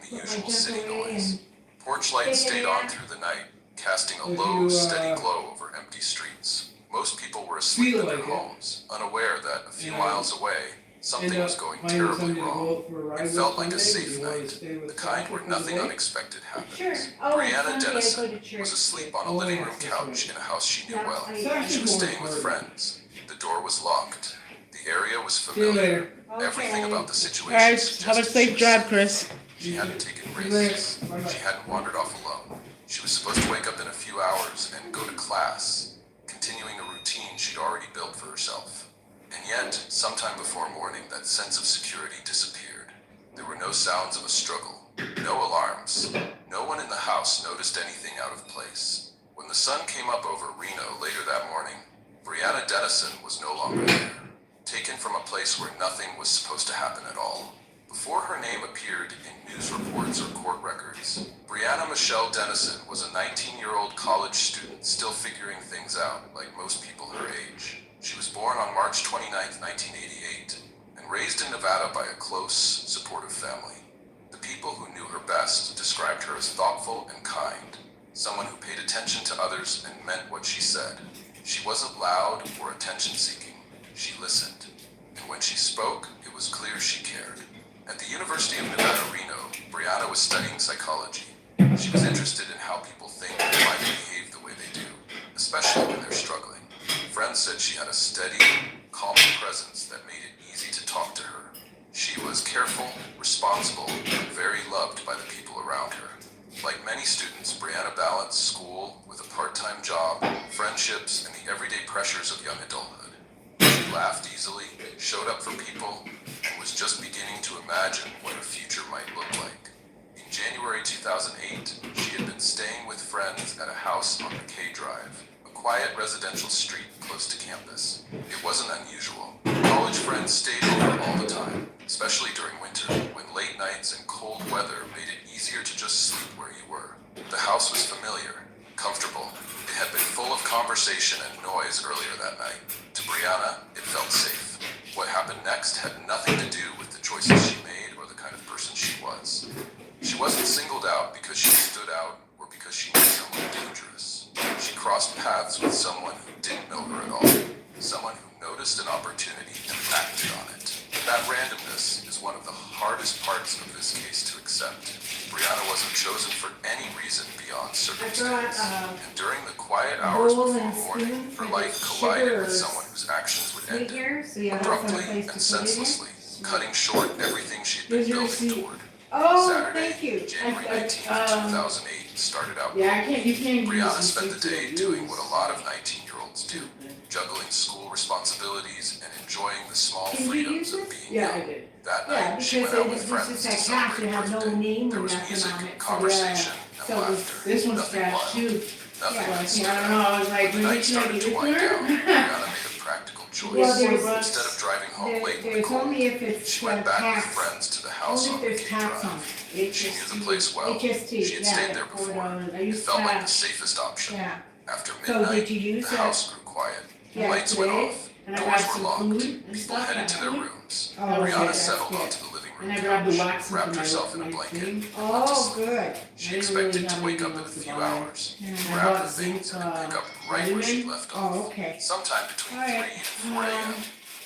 the put my usual city gentle way noise. and Porch lights take a stayed on nap. through the night, casting a If low, you, steady glow over empty streets. Most people were asleep feel in their like it, homes, unaware that a few and miles away, end something was up going finding terribly somebody to wrong. go for a ride It with felt like a Sunday, safe you wanna night, stay with the kind Patrick where for the nothing day? unexpected happens. Sure. Oh, Brianna Sunday I go Dennison to church. was asleep on a Oh, living yes, room that's couch right. in a house she knew Yeah, well. I- It's She actually was more staying with important. friends. The door was locked. The area was See you familiar. later. Everything Okay. about the situation Alright, suggested have a she safe was drive, safe. Chris. She hadn't taken See you later. risks. Bye-bye. She hadn't wandered off alone. She was supposed to wake up in a few hours and go to class, continuing a routine she'd already built for herself. And yet, sometime before morning, that sense of security disappeared. There were no sounds of a struggle, no alarms. No one in the house noticed anything out of place. When the sun came up over Reno later that morning, Brianna Dennison was no longer there, taken from a place where nothing was supposed to happen at all. Before her name appeared in news reports or court records, Brianna Michelle Dennison was a 19-year-old college student still figuring things out, like most people her age. She was born on March 29, 1988, and raised in Nevada by a close, supportive family. The people who knew her best described her as thoughtful and kind, someone who paid attention to others and meant what she said. She wasn't loud or attention-seeking. She listened. And when she spoke, it was clear she cared. At the University of Nevada, Reno, Brianna was studying psychology. She was interested in how people think and why they behave the way they do, especially when they're struggling. Friends said she had a steady, calming presence that made it easy to talk to her. She was careful, responsible, and very loved by the people around her. Like many students, Brianna balanced school with a part-time job, friendships, and the everyday pressures of young adulthood. She laughed easily, showed up for people, and was just beginning to imagine what her future might look like. In January 2008, she had been staying with friends at a house on McKay Drive, a quiet residential street close to campus. It wasn't unusual. College friends stayed over all the time, especially during winter, when late nights and cold weather made it easier to just sleep where you were. The house was familiar, comfortable. It had been full of conversation and noise earlier that night. To Brianna, it felt safe. What happened next had nothing to do with the choices she made or the kind of person she was. She wasn't singled out because she stood out or because she knew someone dangerous. She crossed paths with someone who didn't know her at all, someone who noticed an opportunity and acted on it. That randomness is one of the hardest parts of this case to accept. Brianna wasn't chosen for any reason beyond circumstance. And during the quiet hours bowl before and morning, spoon her for life the collided sugar with or someone whose actions would end it sweetener, so you have some abruptly place and to put it in. senselessly, cutting short everything she'd been Here's your building receipt. toward. Oh, Saturday, thank you. January I- 19th, 2008, started out Yeah, I cool. can't, you can't use Brianna this spent the to day use. doing what a lot of 19-year-olds do, juggling school responsibilities and enjoying the small Can you freedoms use of this? being Yeah, I young. did. That Yeah, night, she because went out with it's friends just to that cash, celebrate you a have no birthday. name There or was nothing music, on it. So, conversation, So and this, laughter. this one's Nothing cash wild. too. Nothing Yeah, that see, stood I don't out. know, I was like, When the when night you started to get wind down, there? Brianna made a practical Well, choice. there's- Instead of driving home There, late in the there's cold, only if it's she went back with tax. friends to the house Only on if there's McKay tax on Drive. it. She knew the place well. HST, She had yeah, stayed there $4. before. I It used felt like the tax. safest option. Yeah. After So midnight, did you use the that? house grew quiet. Yeah, Lights went today? off. And I Doors grabbed were some locked. food and People stuff. headed to their and- rooms. Oh, Brianna that's settled good. onto the living room And I grabbed the couch, wax wrapped into herself in a my blanket, thing. and went to Oh, sleep. good. She I didn't expected really to have wake up anything in a else to few buy. hours, Yeah. I grab her bought things, zinc, and pick up right where she vitamin. left Oh, off. okay. Sometime between All 3 right. and 4 a.m.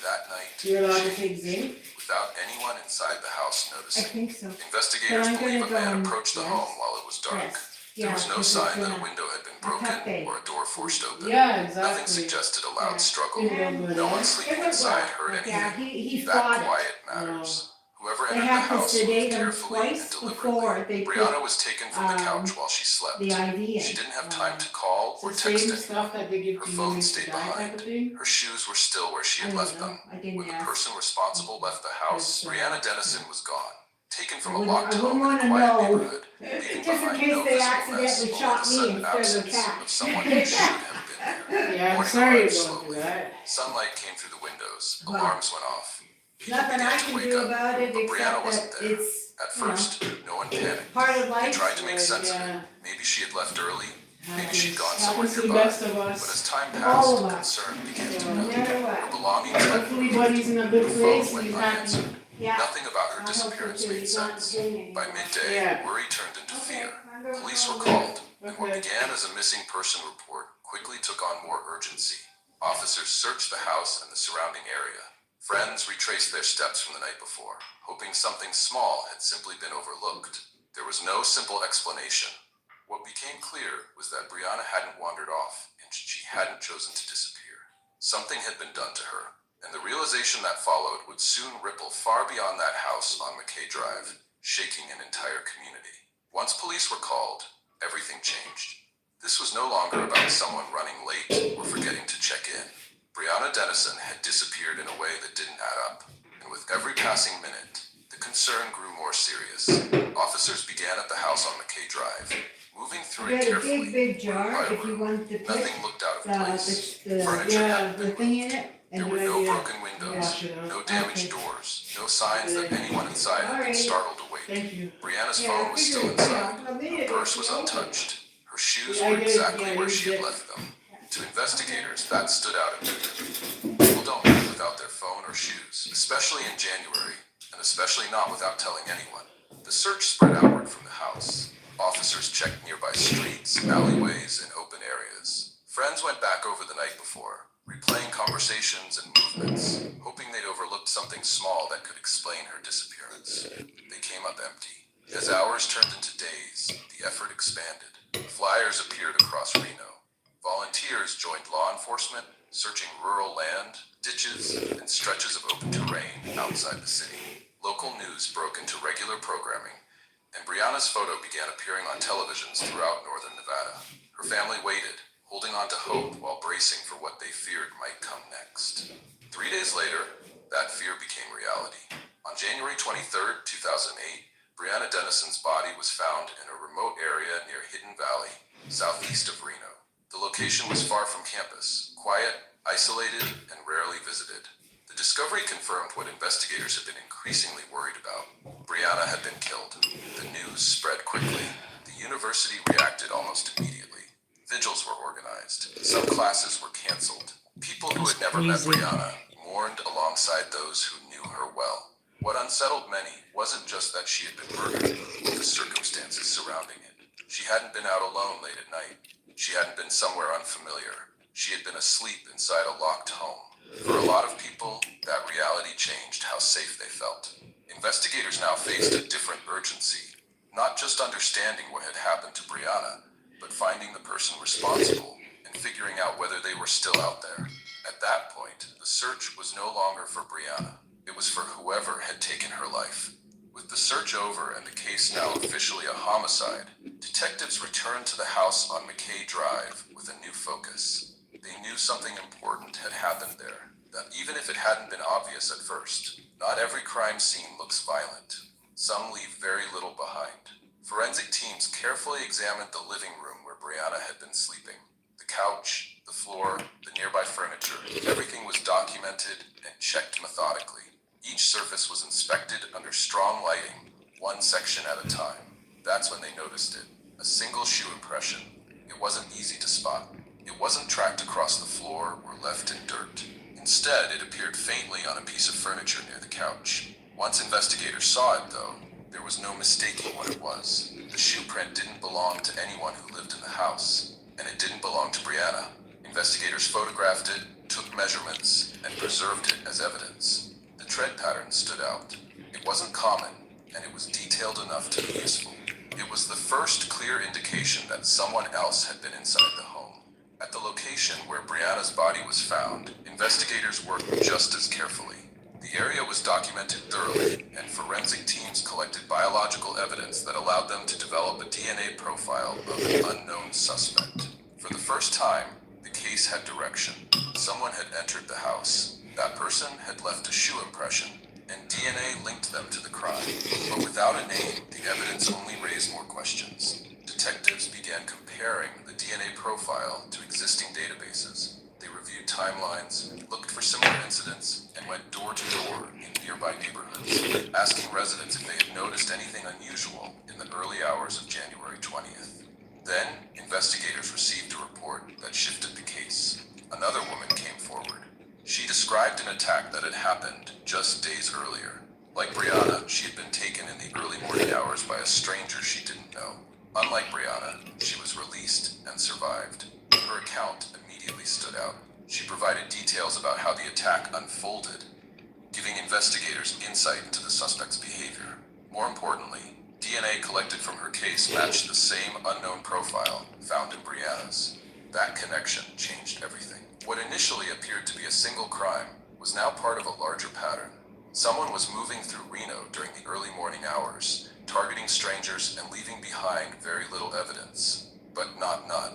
that night, You're allowed to she, take zinc? without anyone inside the house I noticing. think so. Investigators But I'm believe a gonna go man on- approached the yes. home while it was dark. Yes. There Yeah, was no because sign it's that been a window had been a tough broken day. or a door forced open. Yeah, Nothing exactly. suggested a loud Yeah. struggle. Didn't go good, No eh? one It sleeping went inside well. heard Yeah, anything. he That fought it. quiet matters. Whoever They entered had the to house sedate moved him carefully and twice before deliberately. they put Brianna was taken from the um, couch while she slept. the IV She in. didn't have time to call or It's the text same anyone. stuff that they give Her to you phone when you stayed die type behind. of thing. Her shoes were still where she I had don't left know. them. I didn't When the ask. person responsible left the house, Yes, Brianna Dennison was gone, taken from I a wouldn't- locked I home wouldn't in a wanna quiet know. neighborhood, leaving Just in behind case no they visible accidentally mess, only shot the me sudden instead of the absence cat. of someone who should have been there. Yeah, I'm Morning sorry arrived about slowly. that. Sunlight came through the windows. Wow. Alarms went off. People Nothing began I to can wake do up, about it but Brianna except wasn't that there. it's, At you know, first, no one panicked. part of They life. tried to make Right, sense of yeah. it. Maybe she had left early. Maybe Happens- she'd gone somewhere happens to the nearby. best of But us. as time All passed, of us. concern began to Yeah. No build. matter Her what. belongings had Hopefully moved. Buddy's in a good Her place phone and he's went happy. unanswered. Yeah. Nothing about her I hope so disappearance too. made He's not sense. doing By anymore. midday, Yeah. worry turned into Okay, fear. I'm going Police were home. called, and what Okay. began as a missing person report quickly took on more urgency. Officers searched the house and the surrounding area. Friends retraced their steps from the night before, hoping something small had simply been overlooked. There was no simple explanation. What became clear was that Brianna hadn't wandered off, and she hadn't chosen to disappear. Something had been done to her, and the realization that followed would soon ripple far beyond that house on McKay Drive, shaking an entire community. Once police were called, everything changed. This was no longer about someone running late or forgetting to check in. Brianna Dennison had disappeared in a way that didn't add up, and with every passing minute, the concern grew more serious. Officers began at the house on McKay Drive, moving through You it got a carefully. big jar room by if you room. want to put Nothing looked out of place. the Furniture yeah, hadn't the been thing moved. in it. And There were do I no get broken windows, Wash it out. no damaged Okay. doors, no signs that anyone inside had been Alright. startled awake. Thank you. Brianna's Yeah, phone I was still figured, inside. a minute Her purse was ago. untouched. Her shoes Yeah, I were get it. exactly Yeah, where you she had get it. left them. To investigators, that stood out immediately. People don't leave without their phone or shoes, especially in January, and especially not without telling anyone. The search spread outward from the house. Officers checked nearby streets, alleyways, and open areas. Friends went back over the night before, replaying conversations and movements, hoping they'd overlooked something small that could explain her disappearance. They came up empty. As hours turned into days, the effort expanded. Flyers appeared across Reno. Volunteers joined law enforcement, searching rural land, ditches, and stretches of open terrain outside the city. Local news broke into regular programming, and Brianna's photo began appearing on televisions throughout northern Nevada. Her family waited, holding on to hope while bracing for what they feared might come next. 3 days later, that fear became reality. On January 23rd, 2008, Brianna Dennison's body was found in a remote area near Hidden Valley, southeast of Reno. The location was far from campus, quiet, isolated, and rarely visited. The discovery confirmed what investigators had been increasingly worried about. Brianna had been killed. The news spread quickly. The university reacted almost immediately. Vigils were organized. Some classes were canceled. People who had never met Crazy. Brianna mourned alongside those who knew her well. What unsettled many wasn't just that she had been murdered, but the circumstances surrounding it. She hadn't been out alone late at night. She hadn't been somewhere unfamiliar. She had been asleep inside a locked home. For a lot of people, that reality changed how safe they felt. Investigators now faced a different urgency, not just understanding what had happened to Brianna, but finding the person responsible and figuring out whether they were still out there. At that point, the search was no longer for Brianna. It was for whoever had taken her life. With the search over and the case now officially a homicide, detectives returned to the house on McKay Drive with a new focus. They knew something important had happened there, that even if it hadn't been obvious at first, not every crime scene looks violent. Some leave very little behind. Forensic teams carefully examined the living room where Brianna had been sleeping. The couch, the floor, the nearby furniture, everything was documented and checked methodically. Each surface was inspected under strong lighting, one section at a time. That's when they noticed it. A single shoe impression. It wasn't easy to spot. It wasn't tracked across the floor or left in dirt. Instead, it appeared faintly on a piece of furniture near the couch. Once investigators saw it, though, there was no mistaking what it was. The shoe print didn't belong to anyone who lived in the house, and it didn't belong to Brianna. Investigators photographed it, took measurements, and preserved it as evidence. The tread pattern stood out. It wasn't common, and it was detailed enough to be useful. It was the first clear indication that someone else had been inside the home. At the location where Brianna's body was found, investigators worked just as carefully. The area was documented thoroughly, and forensic teams collected biological evidence that allowed them to develop a DNA profile of an unknown suspect. For the first time, the case had direction. Someone had entered the house. That person had left a shoe impression, and DNA linked them to the crime. But without a name, the evidence only raised more questions. Detectives began comparing the DNA profile to existing databases. They reviewed timelines, looked for similar incidents, and went door to door in nearby neighborhoods, asking residents if they had noticed anything unusual in the early hours of January 20th. Then, investigators received a report that shifted the case. Another woman came forward. She described an attack that had happened just days earlier. Like Brianna, she had been taken in the early morning hours by a stranger she didn't know. Unlike Brianna, she was released and survived. Her account immediately stood out. She provided details about how the attack unfolded, giving investigators insight into the suspect's behavior. More importantly, DNA collected from her case matched the same unknown profile found in Brianna's. That connection changed everything. What initially appeared to be a single crime was now part of a larger pattern. Someone was moving through Reno during the early morning hours, targeting strangers and leaving behind very little evidence, but not none.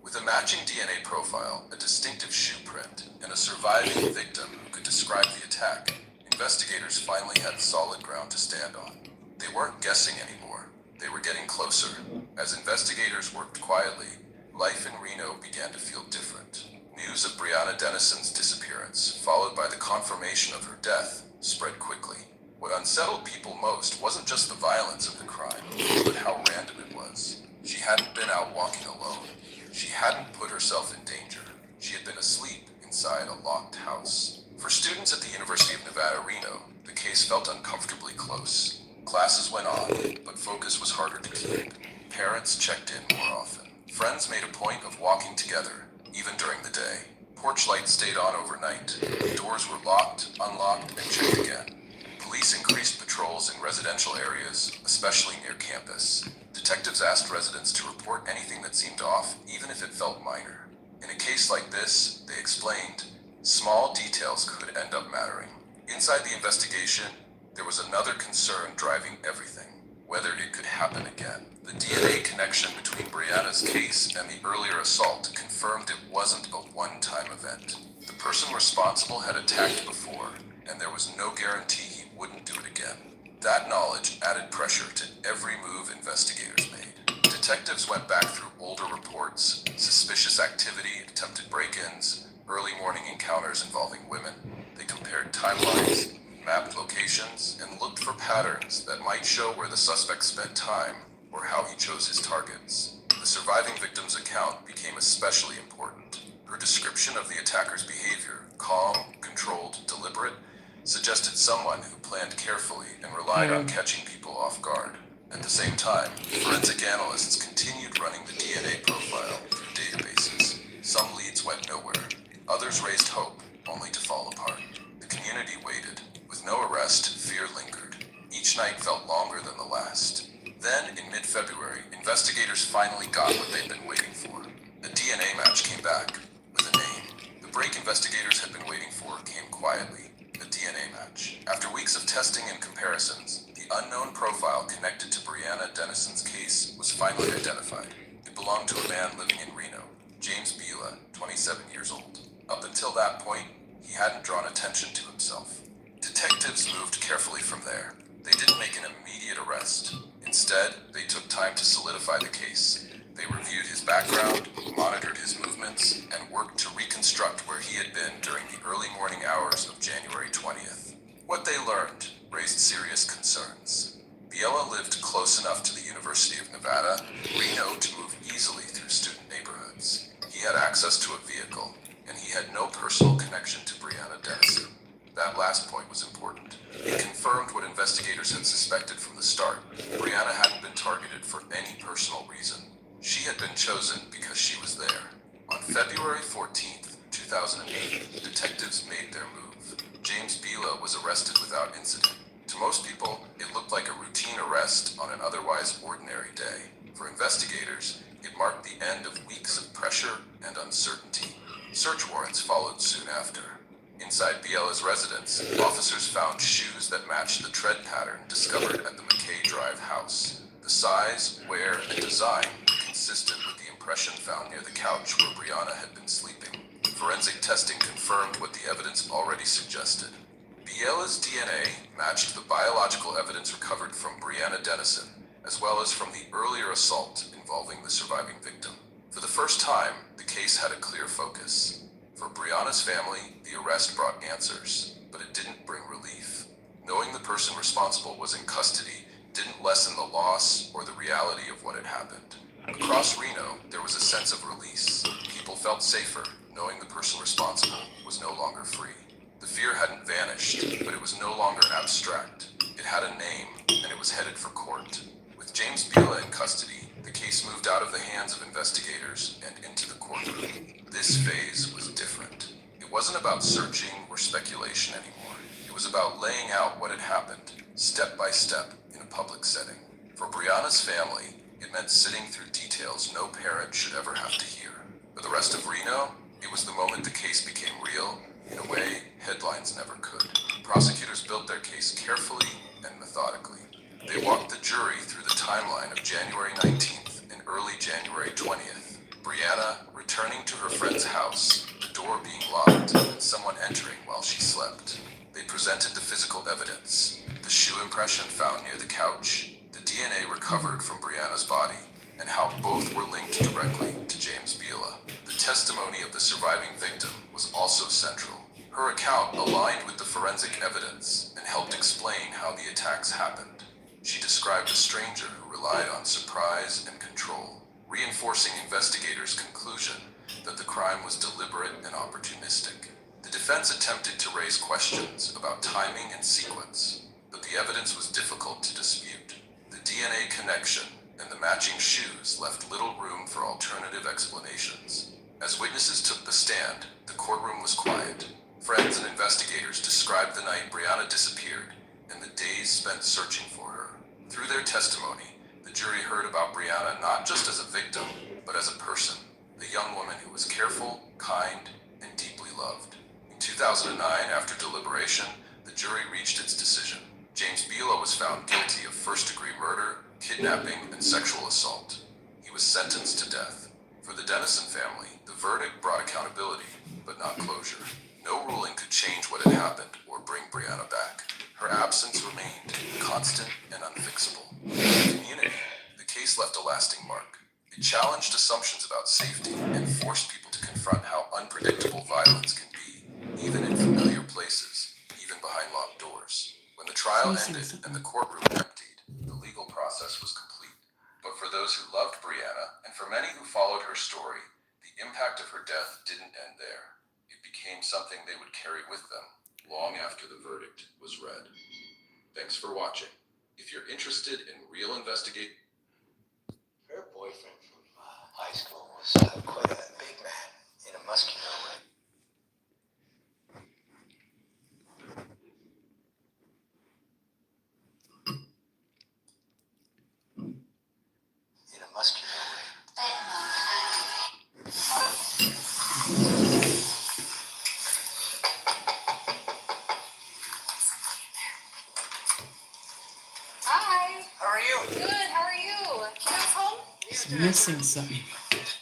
With a matching DNA profile, a distinctive shoe print, and a surviving victim who could describe the attack, investigators finally had solid ground to stand on. They weren't guessing anymore. They were getting closer. As investigators worked quietly, life in Reno began to feel different. News of Brianna Dennison's disappearance, followed by the confirmation of her death, spread quickly. What unsettled people most wasn't just the violence of the crime, but how random it was. She hadn't been out walking alone. She hadn't put herself in danger. She had been asleep inside a locked house. For students at the University of Nevada, Reno, the case felt uncomfortably close. Classes went on, but focus was harder to keep. Parents checked in more often. Friends made a point of walking together, even during the day. Porch lights stayed on overnight. Doors were locked, unlocked, and checked again. Police increased patrols in residential areas, especially near campus. Detectives asked residents to report anything that seemed off, even if it felt minor. In a case like this, they explained, small details could end up mattering. Inside the investigation, there was another concern driving everything: whether it could happen again. The DNA connection between Brianna's case and the earlier assault confirmed it wasn't a one-time event. The person responsible had attacked before, and there was no guarantee he wouldn't do it again. That knowledge added pressure to every move investigators made. Detectives went back through older reports, suspicious activity, attempted break-ins, early morning encounters involving women. They compared timelines, mapped locations, and looked for patterns that might show where the suspect spent time or how he chose his targets. The surviving victim's account became especially important. Her description of the attacker's behavior, calm, controlled, deliberate, suggested someone who planned carefully and relied on catching people off guard. At the same time, forensic analysts continued running the DNA profile through databases. Some leads went nowhere. Others raised hope, only to fall apart. The community waited. With no arrest, fear lingered. Each night felt longer than the last. Then, in mid-February, investigators finally got what they'd been waiting for. A DNA match came back, with a name. The break investigators had been waiting for came quietly. A DNA match. After weeks of testing and comparisons, the unknown profile connected to Brianna Dennison's case was finally identified. It belonged to a man living in Reno, James Bila, 27 years old. Up until that point, he hadn't drawn attention to himself. Detectives moved carefully from there. They didn't make an immediate arrest. Instead, they took time to solidify the case. They reviewed his background, monitored his movements, and worked to reconstruct where he had been during the early morning hours of January 20th. What they learned raised serious concerns. Biela lived close enough to the University of Nevada, Reno, to move easily through student neighborhoods. He had access to a vehicle, and he had no personal connection to Brianna Dennison. That last point was important. It confirmed what investigators had suspected from the start. Brianna hadn't been targeted for any personal reason. She had been chosen because she was there. On February 14th, 2008, detectives made their move. James Bila was arrested without incident. To most people, it looked like a routine arrest on an otherwise ordinary day. For investigators, it marked the end of weeks of pressure and uncertainty. Search warrants followed soon after. Inside Biela's residence, officers found shoes that matched the tread pattern discovered at the McKay Drive house. The size, wear, and design were consistent with the impression found near the couch where Brianna had been sleeping. Forensic testing confirmed what the evidence already suggested. Biela's DNA matched the biological evidence recovered from Brianna Dennison, as well as from the earlier assault involving the surviving victim. For the first time, the case had a clear focus. For Brianna's family, the arrest brought answers, but it didn't bring relief. Knowing the person responsible was in custody didn't lessen the loss or the reality of what had happened. Across Reno, there was a sense of release. People felt safer, knowing the person responsible was no longer free. The fear hadn't vanished, but it was no longer abstract. It had a name, and it was headed for court. With James Bila in custody, the case moved out of the hands of investigators and into the courtroom. This phase was different. It wasn't about searching or speculation anymore. It was about laying out what had happened, step by step, in a public setting. For Brianna's family, it meant sitting through details no parent should ever have to hear. For the rest of Reno, it was the moment the case became real in a way headlines never could. Prosecutors built their case carefully and methodically. They walked the jury through the timeline of January 19th and early January 20th. Brianna returning to her friend's house, the door being locked, and someone entering while she slept. They presented the physical evidence, the shoe impression found near the couch, the DNA recovered from Brianna's body, and how both were linked directly to James Bila. The testimony of the surviving victim was also central. Her account aligned with the forensic evidence and helped explain how the attacks happened. She described a stranger who relied on surprise and control, reinforcing investigators' conclusion that the crime was deliberate and opportunistic. The defense attempted to raise questions about timing and sequence, but the evidence was difficult to dispute. The DNA connection and the matching shoes left little room for alternative explanations. As witnesses took the stand, the courtroom was quiet. Friends and investigators described the night Brianna disappeared and the days spent searching for her. Through their testimony, the jury heard about Brianna not just as a victim, but as a person, a young woman who was careful, kind, and deeply loved. In 2009, after deliberation, the jury reached its decision. James Bila was found guilty of first-degree murder, kidnapping, and sexual assault. He was sentenced to death. For the Dennison family, the verdict brought accountability, but not closure. No ruling could change what had happened or bring Brianna back. Her absence remained constant and unfixable. In the community, the case left a lasting mark. It challenged assumptions about safety and forced people to confront how unpredictable violence can be, even in familiar places, even behind locked doors. When the trial ended and the courtroom emptied, the legal process was complete. But for those who loved Brianna, and for many who followed her story, the impact of her death didn't end there. It became something they would carry with them long after the verdict was read. Thanks for watching. If you're interested in real investigation, Her boyfriend from high school was quite a big man in a muscular way. In a muscular way. Hi. How are you? Good. How are you? Kiddo's home? He's missing something.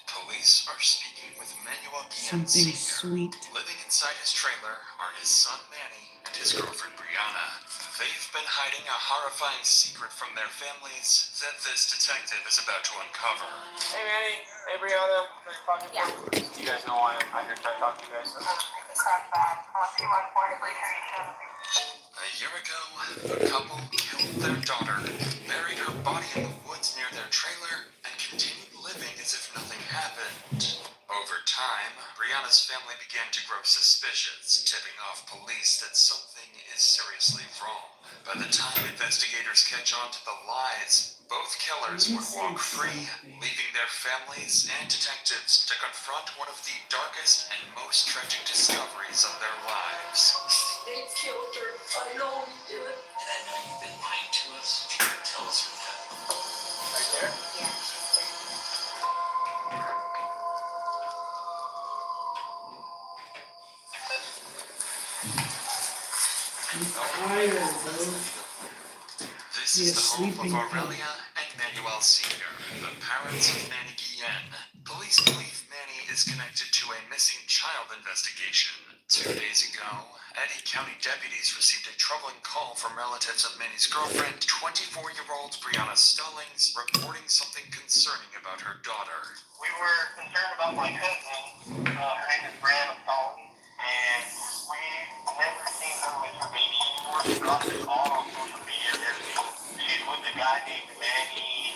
Police are speaking with Manuel Guillen Something Sr. sweet. Living inside his trailer are his son Manny and his girlfriend Brianna. They've been hiding a horrifying secret from their families that this detective is about to uncover. Hey Manny, hey Brianna, nice talking to Yeah. you. You guys know why I'm here trying to talk to you guys. A year ago, the couple killed their daughter, buried her body in the woods near their trailer, and continued living as if nothing happened. Over time, Brianna's family began to grow suspicious, tipping off police that something is seriously wrong. By the time investigators catch on to the lies, both killers would walk free, leaving their families and detectives to confront one of the darkest and most tragic discoveries of their lives. They killed her. I know we did it. And I know you've been lying to us. Tell us what happened. Right there? Yeah. Tired, bro. This He is is the home sleeping of Aurelia and Manuel Sr., the parents of Manny Guillen. Police believe Manny is connected to a missing child investigation. 2 days ago, Eddy County deputies received a troubling call from relatives of Manny's girlfriend, 24-year-old Brianna Stallings, reporting something concerning about her daughter. We were concerned about my cousin. Her name is Brianna Stallings, and we've never seen her with her baby. She dropped it all on social media and everything. She's with a guy named Manny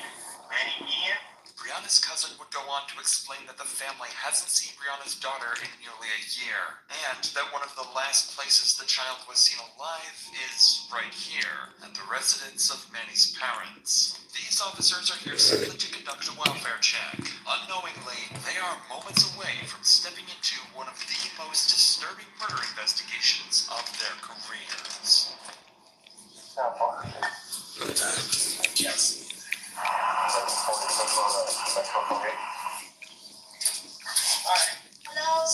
Guillen. Brianna's cousin would go on to explain that the family hasn't seen Brianna's daughter in nearly a year, and that one of the last places the child was seen alive is right here, at the residence of Manny's parents. These officers are here simply to conduct a welfare check. Unknowingly, they are moments away from stepping into one of the most disturbing murder investigations of their careers. Hello.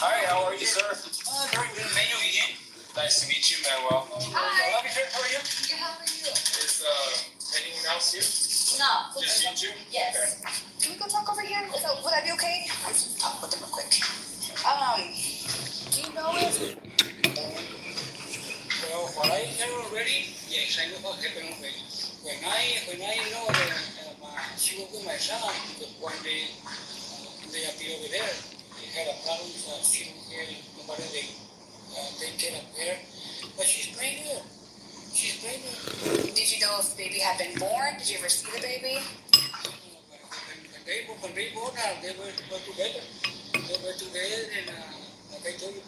Hi, how are you, sir? Very good. Manuel again. Nice to meet you, Manuel. Hi. Officer, how are you? Good, how are you? Is anyone else here? No. Just you two? Yes. Can we go talk over here? Would that be okay? I'll just talk with them real quick. Do you know if Well, what I heard already, yes, I know what happened already. When I know that she was with my son, because one day they appeared over there, they had a problem sitting here, nobody they take care of her. But she's pretty good. She's pretty good. did you know if the baby had been born? Did you ever see the baby? When they born, they were together. They were together, and like I told you,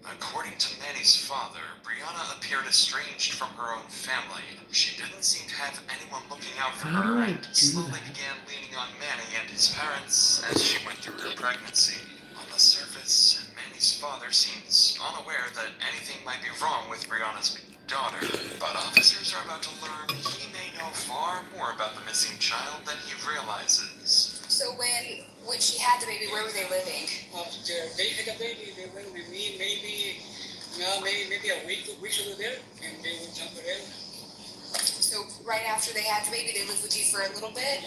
According to Manny's father, Brianna appeared estranged from her own family. She didn't seem to have anyone looking out for How do her I and do slowly that? began leaning on Manny and his parents as she went through her pregnancy. On the surface, Manny's father seems unaware that anything might be wrong with Brianna's daughter, but officers are about to learn he may know far more about the missing child than he realizes. So when she had the baby, where were they living? after they had a baby, they went with me maybe a week over there, and they went somewhere else. So right after they had the baby, they lived with you for a little bit?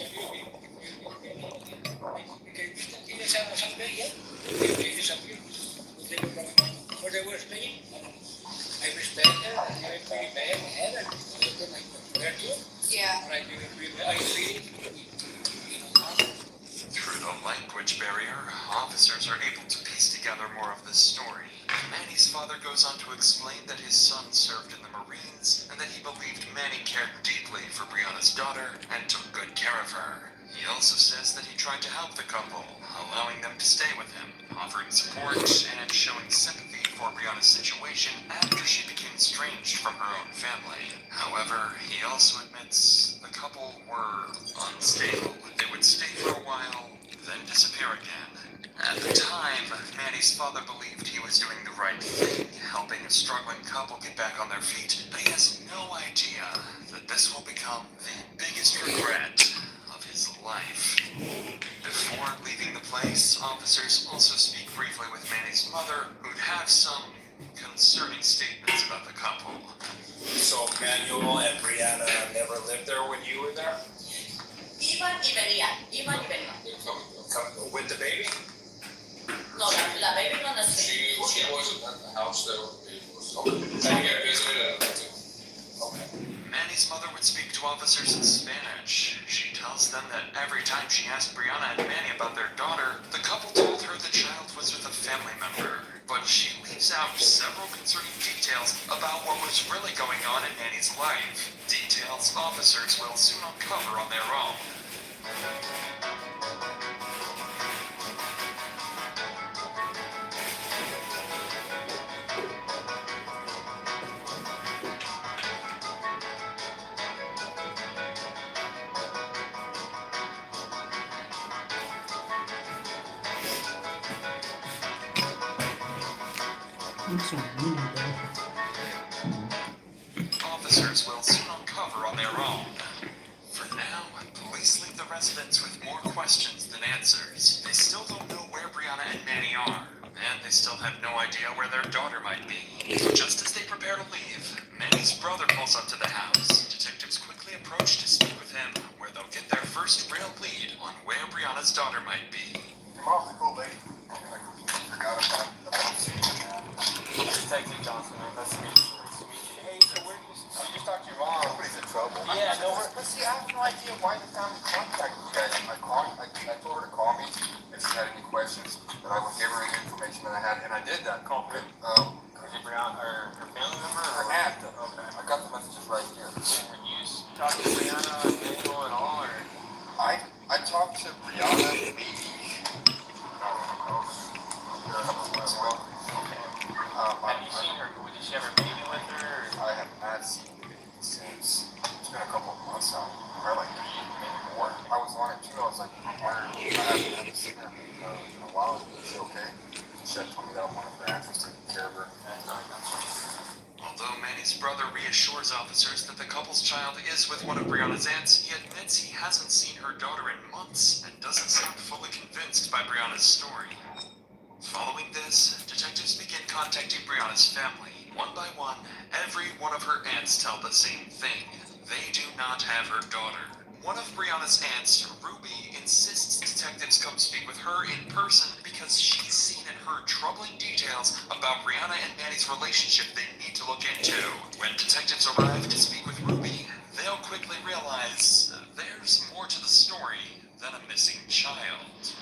What they were saying, I respect her, I pretty bad, I had her, I look at my too, Yeah. but I feel, Through the language barrier, officers are able to piece together more of this story. Manny's father goes on to explain that his son served in the Marines and that he believed Manny cared deeply for Brianna's daughter and took good care of her. He also says that he tried to help the couple, allowing them to stay with him, offering support and showing sympathy for Brianna's situation after she became estranged from her own family. However, he also admits the couple were unstable. They would stay for a while, then disappear again. At the time, Manny's father believed he was doing the right thing, helping a struggling couple get back on their feet, but he has no idea that this will become the biggest regret of his life. Before leaving the place, officers also speak briefly with Manny's mother, who'd have some concerning statements about the couple. So Manuel and Brianna never lived there when you were there? Iban y venían. With the baby? No, la baby no nació. She wasn't at the house there when the baby was. I get visited. Okay. Manny's mother would speak to officers in Spanish. She tells them that every time she asked Brianna and Manny about their daughter, the couple told her the child was with a family member. But she leaves out several concerning details about what was really going on in Manny's life. Details officers will soon uncover on their own. I'm so mean, bro. Officers will soon uncover on their own. For now, police leave the residence with more questions than answers. They still don't know where Brianna and Manny are, and they still have no idea where their daughter might be. Just as they prepare to leave, Manny's brother pulls up to the house. Detectives quickly approach to speak with him, where they'll get their first real lead on where Brianna's daughter might be. Detective Johnson, nice to meet you. Hey, so where you just talked to your mom? Nobody's in trouble. Yeah, no, but see, I have no idea why the family contacted you guys. I told her to call me if she had any questions, and I would give her any information that I had, and I did that. Was it Brianna or her family member? Her aunt. Okay. I got the messages right here. When you talked to Brianna, Daniel, and all, or? I said Brianna, maybe. Well, Have you seen her? Did she have her baby with her? I have not seen the baby since. It's been a couple of months now. Probably like 3, maybe more. I was on it too. I was like, I haven't seen her in a while. Is she okay? She had told me that one of her aunts was taking care of her. Although Manny's brother reassures officers that the couple's child is with one of Brianna's aunts, he admits he hasn't seen her daughter in months and doesn't sound fully convinced by Brianna's story. Following this, detectives begin contacting Brianna's family. One by one, every one of her aunts tell the same thing. They do not have her daughter. One of Brianna's aunts, Ruby, insists detectives come speak with her in person because she's seen and heard troubling details about Brianna and Manny's relationship they need to look into. When detectives arrive to speak with Ruby, they'll quickly realize there's more to the story than a missing child.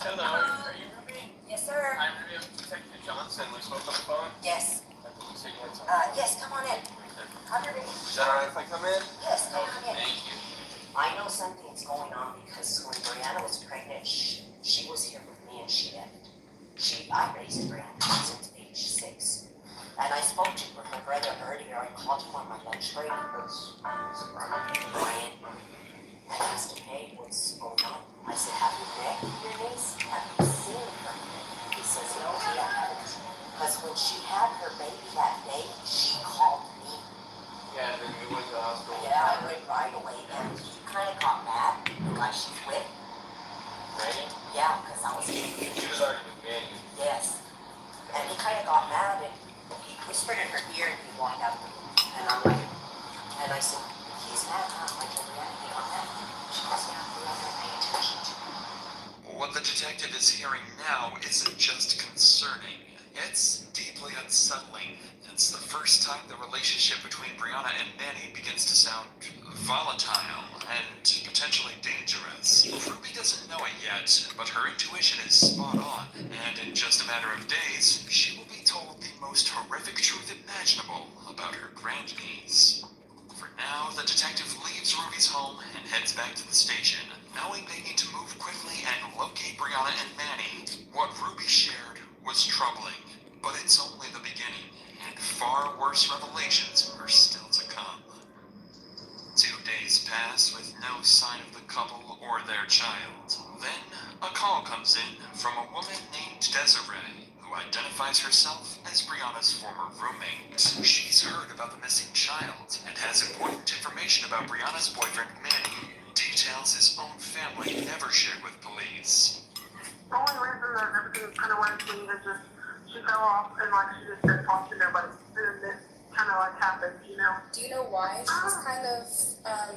Hello, are you Ruby? Yes, sir. I'm Ruby. I'm Detective Johnson. We spoke on the phone. Yes. I think you said you had something. Yes, come on in. Come here, baby. Is that alright if I come in? Yes, come on in. Thank you. I know something's going on because when Brianna was pregnant, she was here with me and she left. I raised Brianna since age 6. And I spoke to her brother earlier. I called him on my lunch break. It was Brian. And I asked him, hey, what's going on? I said, have you met your niece? Have you seen her? He says, no, we haven't. Because when she had her baby that day, she called me. Yeah, then you went to the hospital. Yeah, I went right away and he kind of got mad, the guy she's with. Manny? Yeah, because I was She was already with Manny. yes. And he kind of got mad and he whispered in her ear and he walked out. And I'm like, and I said, he's mad, huh? I told her, yeah, he got mad. She goes, yeah, we don't pay attention to him. What the detective is hearing now isn't just concerning, it's deeply unsettling. It's the first time the relationship between Brianna and Manny begins to sound volatile and potentially dangerous. Ruby doesn't know it yet, but her intuition is spot on, and in just a matter of days, she will be told the most horrific truth imaginable about her grandniece. For now, the detective leaves Ruby's home and heads back to the station, knowing they need to move quickly and locate Brianna and Manny. What Ruby shared was troubling, but it's only the beginning, and far worse revelations are still to come. 2 days pass with no sign of the couple or their child. Then, a call comes in from a woman named Desiree, who identifies herself as Brianna's former roommate. She's heard about the missing child and has important information about Brianna's boyfriend Manny, details his own family never shared with police. The only reason that everything kind of went to me is just she fell off and like she just didn't talk to nobody. And then this kind of like happened, you know. Do you know why she was kind of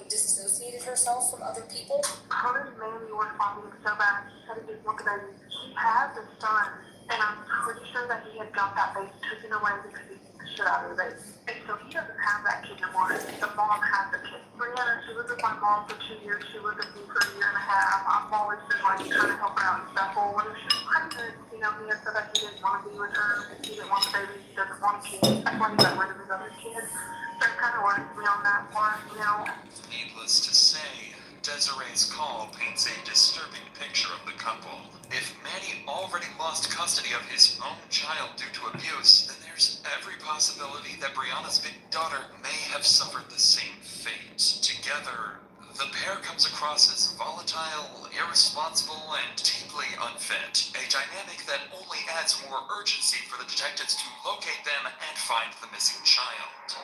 disassociated herself from other people? Her and Manny were fighting so bad. She had to just look at baby. She has a son, and I'm pretty sure that he had got that baby taken away because he beat the shit out of the baby. And so he doesn't have that kid anymore. The mom has the kid. Brianna, she was with my mom for 2 years. She was with me for 1.5 years. I've always been like trying to help her out and stuff. Well, when she was pregnant, you know, he had said that he didn't want to be with her. And he didn't want the baby. He doesn't want a kid. That's why he got rid of his other kid. So it kind of worries me on that part, you know. Needless to say, Desiree's call paints a disturbing picture of the couple. If Manny already lost custody of his own child due to abuse, then there's every possibility that Brianna's big daughter may have suffered the same fate. Together, the pair comes across as volatile, irresponsible, and deeply unfit. A dynamic that only adds more urgency for the detectives to locate them and find the missing child.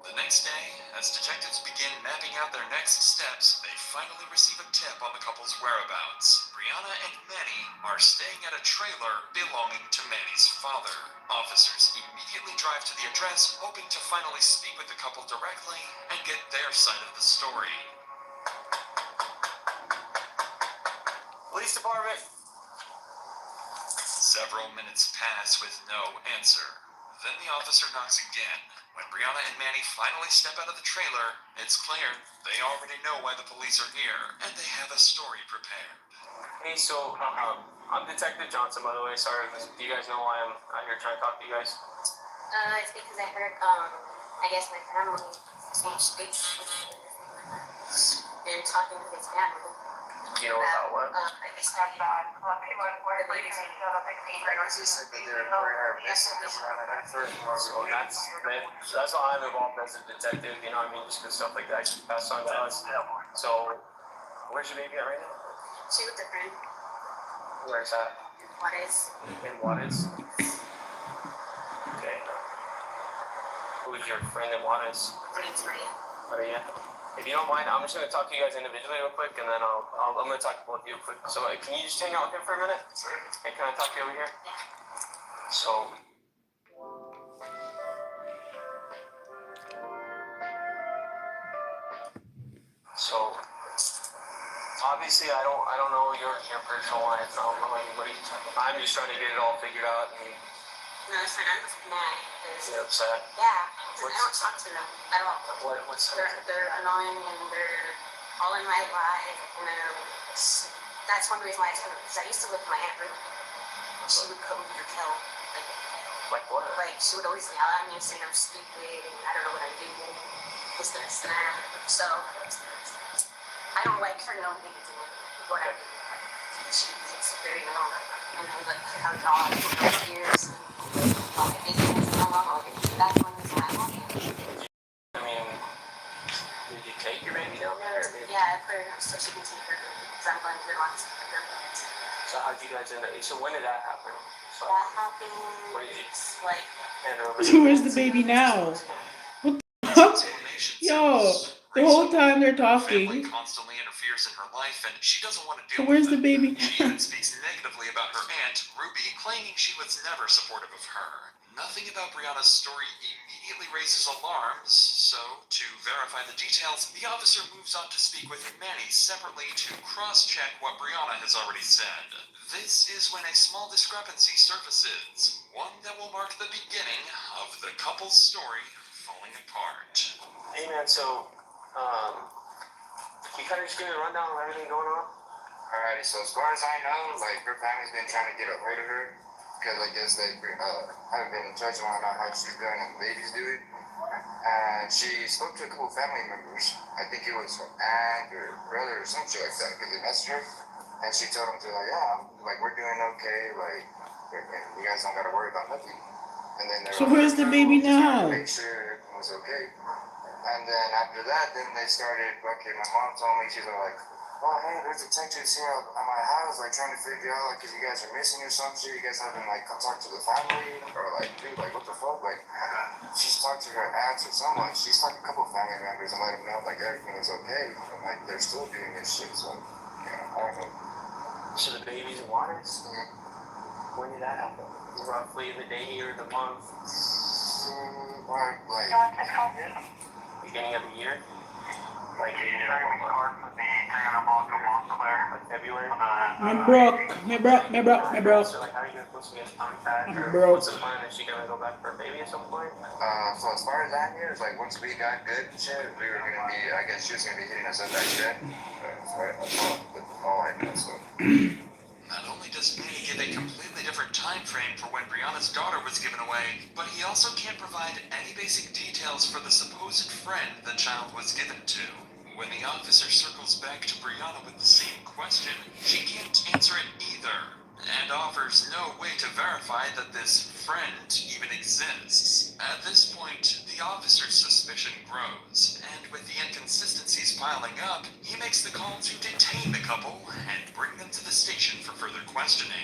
The next day, as detectives begin mapping out their next steps, they finally receive a tip on the couple's whereabouts. Brianna and Manny are staying at a trailer belonging to Manny's father. Officers immediately drive to the address, hoping to finally speak with the couple directly and get their side of the story. Police department. Several minutes pass with no answer. Then the officer knocks again. When Brianna and Manny finally step out of the trailer, it's clear they already know why the police are here, and they have a story prepared. Hey, so, I'm Detective Johnson, by the way. Sorry, do you guys know why I'm out here trying to talk to you guys? It's because I heard, I guess my family speaks and talking to his family. you know about what? I guess the ladies in pregnancies. So that's why I'm involved as a detective, you know what I mean? Just because stuff like that gets passed on to us. So, where's your baby at right now? She with a friend. Where's that? What is? In Juarez? Okay. Who's your friend in Juarez? Her name's Maria. Maria. If you don't mind, I'm just gonna talk to you guys individually real quick, and then I'm gonna talk to both of you quick. So can you just hang out with him for a minute? Hey, can I talk to you over here? Yeah. So. Obviously, I don't know your personal life. I don't know anybody. I'm just trying to get it all figured out. And No, it's fine. I'm just mad because you're upset. yeah, because I don't talk to them at all. What's They're annoying and they're all in my life, and that's one reason why I told them, because I used to live with my Aunt Ruth. She would come over kill, like what? like she would always yell at me and say I'm stupid and I don't know what I do, this and that. So I don't like her knowing things and whatever. She's very young, and I like her dog for years. And my business, how long I'll get back when this happens. I mean, did you take your baby down there? Or maybe? Yeah, I put her so she can take her because I'm going to the wrong her. So how'd you guys end up? So when did that happen? So That happened what did you like hand her over? So where's the baby now? What the fuck? Yo, the whole time they're Family talking. constantly interferes in her life, and she doesn't want to So deal where's with the it. baby She now? even speaks negatively about her aunt, Ruby, claiming she was never supportive of her. Nothing about Brianna's story immediately raises alarms, so to verify the details, the officer moves on to speak with Manny separately to cross-check what Brianna has already said. This is when a small discrepancy surfaces, one that will mark the beginning of the couple's story falling apart. Hey man, so you kind of just give me a rundown of everything going on. Alrighty, so as far as I know, like her family's been trying to get a hold of her because I guess they haven't been in touch on how she's doing and the baby's doing. And she spoke to a couple family members. I think it was her aunt or brother or some shit like that because they messaged her. And she told them to like, yeah, like we're doing okay, like you guys don't gotta worry about nothing. And then So where's the baby now? Make sure everything was okay. And then after that, then they started fucking. My mom told me, she's like, oh hey, there's detectives here at my house, like trying to figure out like if you guys are missing or some shit. You guys haven't like talked to the family or like, dude, like what the fuck? Like she's talked to her aunts or someone. She's talked to a couple family members and let them know like everything is okay. And like they're still doing this shit. So I don't know. So the baby's in Juarez? When did that happen? Roughly the day or the month? Like Beginning of the year? Like February? Me broke. So like how are you supposed to get contact? Or Broke. what's the plan? Is she gonna go back for a baby at some point? So as far as I hear, it's like once we got good and shit, we were gonna be, I guess she was gonna be hitting us up back then. That's all I know, so. Not only does Manny give a completely different time frame for when Brianna's daughter was given away, but he also can't provide any basic details for the supposed friend the child was given to. When the officer circles back to Brianna with the same question, she can't answer it either, and offers no way to verify that this friend even exists. At this point, the officer's suspicion grows, and with the inconsistencies piling up, he makes the call to detain the couple and bring them to the station for further questioning.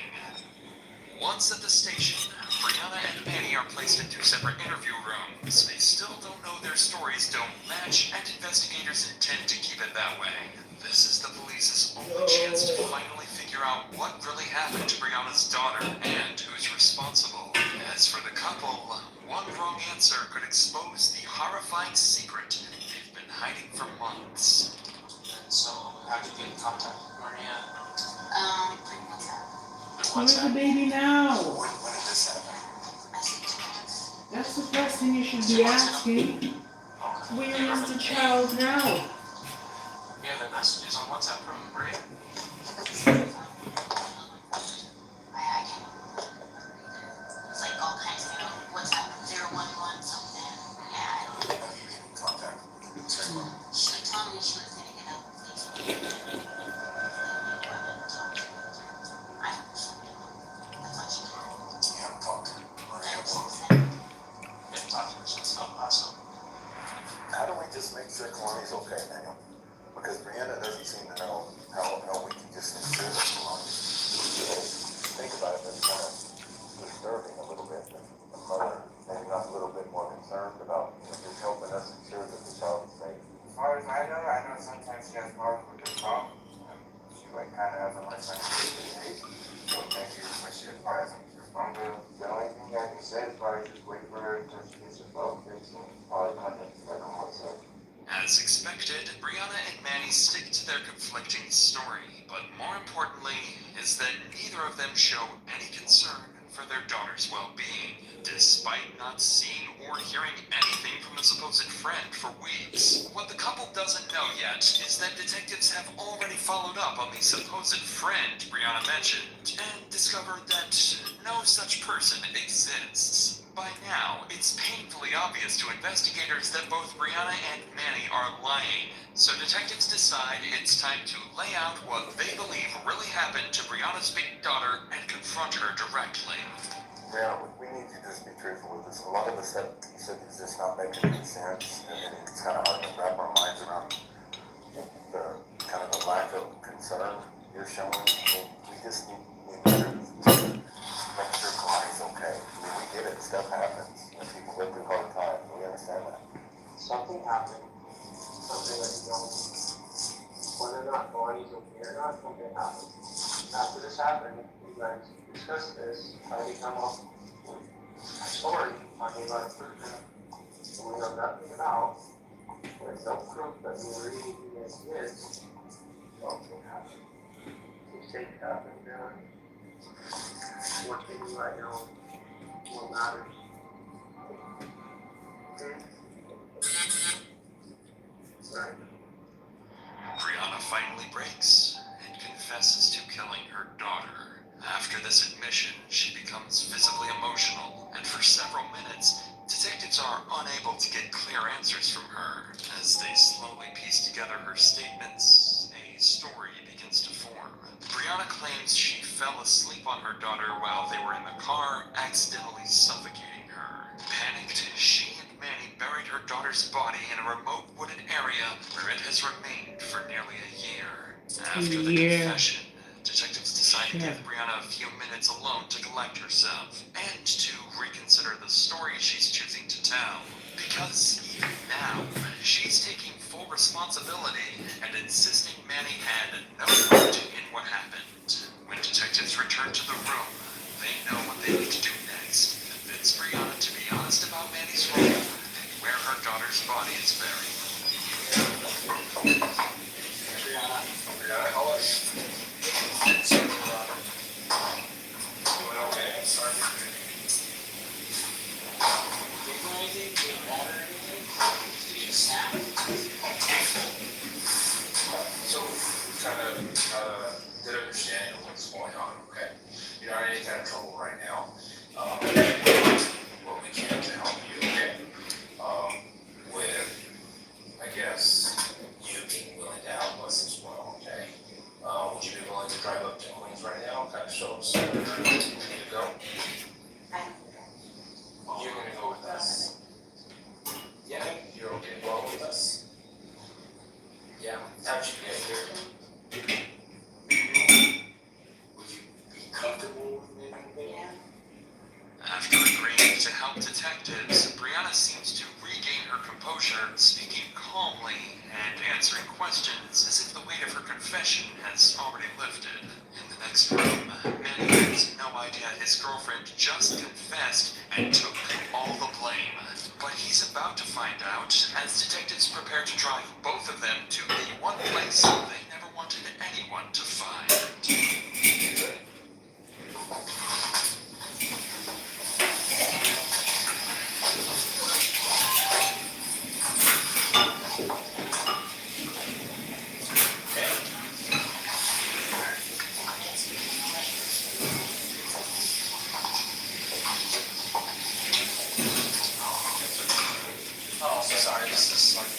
Once at the station, Brianna and Manny are placed in two separate interview rooms. They still don't know their stories don't match, and investigators intend to keep it that way. This is the police's only chance to finally figure out what really happened to Brianna's daughter and who's responsible. As for the couple, one wrong answer could expose the horrifying secret they've been hiding for months. So, how did you get in contact with Maria? Where's the baby now? When did this happen? That's the first thing you should be asking. Where is the child now? You have the messages on WhatsApp from Maria? It's like all kinds of, what's up, 011 something. Yeah, I don't know. Contact. She told me she was gonna get up with Facebook. I know sometimes she has problems with her tongue. She like kind of has a hard time with it. So maybe when she applies her phone bill, the only thing I can say is probably just wait for her until she gets her phone fixed and probably contact her on WhatsApp. As expected, Brianna and Manny stick to their conflicting story, but more importantly is that neither of them show any concern for their daughter's well-being, despite not seeing or hearing anything from the supposed friend for weeks. What the couple doesn't know yet is that detectives have already followed up on the supposed friend Brianna mentioned and discovered that no such person exists. By now, it's painfully obvious to investigators that both Brianna and Manny are lying, so detectives decide it's time to lay out what they believe really happened to Brianna's big daughter and confront her directly. Brianna, we need to just be truthful with this. A lot of the stuff you said is just not making any sense, and it's kind of hard to wrap our minds around the kind of the lack of concern you're showing. We just need to make sure Kalani's okay. I mean, we get it, stuff happens, and people live through hard times. We understand that. Something happened. Something that you don't. Whether or not Kalani's okay or not, something happened. After this happened, you guys discussed this, tried to come up with a story talking about a person who we know nothing about. There's no proof that we were eating these kids. Something happened. Mistake happened, what can you right now? What matters? Right. Brianna finally breaks and confesses to killing her daughter. After this admission, she becomes visibly emotional, and for several minutes, detectives are unable to get clear answers from her. As they slowly piece together her statements, a story begins to form. Brianna claims she fell asleep on her daughter while they were in the car, accidentally suffocating her. Panicked, she and Manny buried her daughter's body in a remote wooded area where it has remained for nearly a year. After the confession, detectives decide to give Brianna a few minutes alone to collect herself and to reconsider the story she's choosing to tell. Because even now, she's taking full responsibility and insisting Manny had no part in what happened. When detectives return to the room, they know what they need to do next. Convince Brianna to be honest about Manny's role and where her daughter's body is buried. Brianna, how are you? Doing okay? I'm sorry. So, kind of did understand what's going on, okay? You're not in any kind of trouble right now. What we can to help you, okay? With, I guess, you being willing to help us as well, okay? Would you be willing to drive up to Queens right now, kind of show us where you need to go? You're gonna go with us. Yeah, you're okay, well with us. Yeah, how'd you get here? Would you be comfortable with me? Yeah. After agreeing to help detectives, Brianna seems to regain her composure, speaking calmly and answering questions as if the weight of her confession has already lifted. In the next room, Manny has no idea his girlfriend just confessed and took all the blame. But he's about to find out as detectives prepare to drive both of them to the one place they never wanted anyone to find. Oh, so sorry, this is like,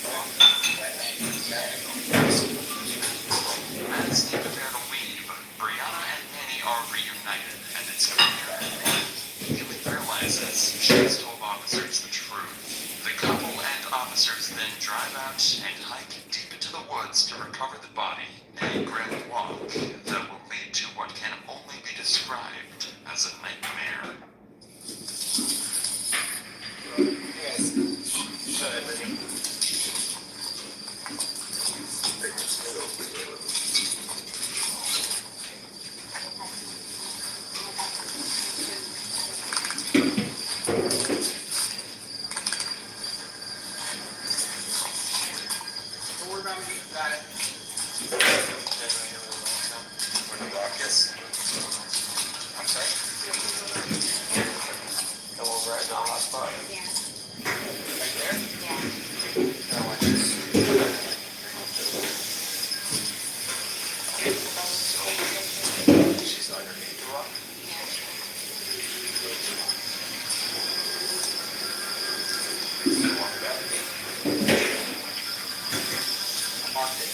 As they prepare to leave, Brianna and Manny are reunited, and it's clear that Manny immediately realizes she's told officers the truth. The couple and officers then drive out and hike deep into the woods to recover the body, a grim walk that will lead to what can only be described as a nightmare. yes. Shut it, baby. Got it. Where the rock is? I'm sorry? Come over right now, hot spot. Yeah. Right there? Yeah. No, I just. She's underneath the rock? Walk back. Mark it.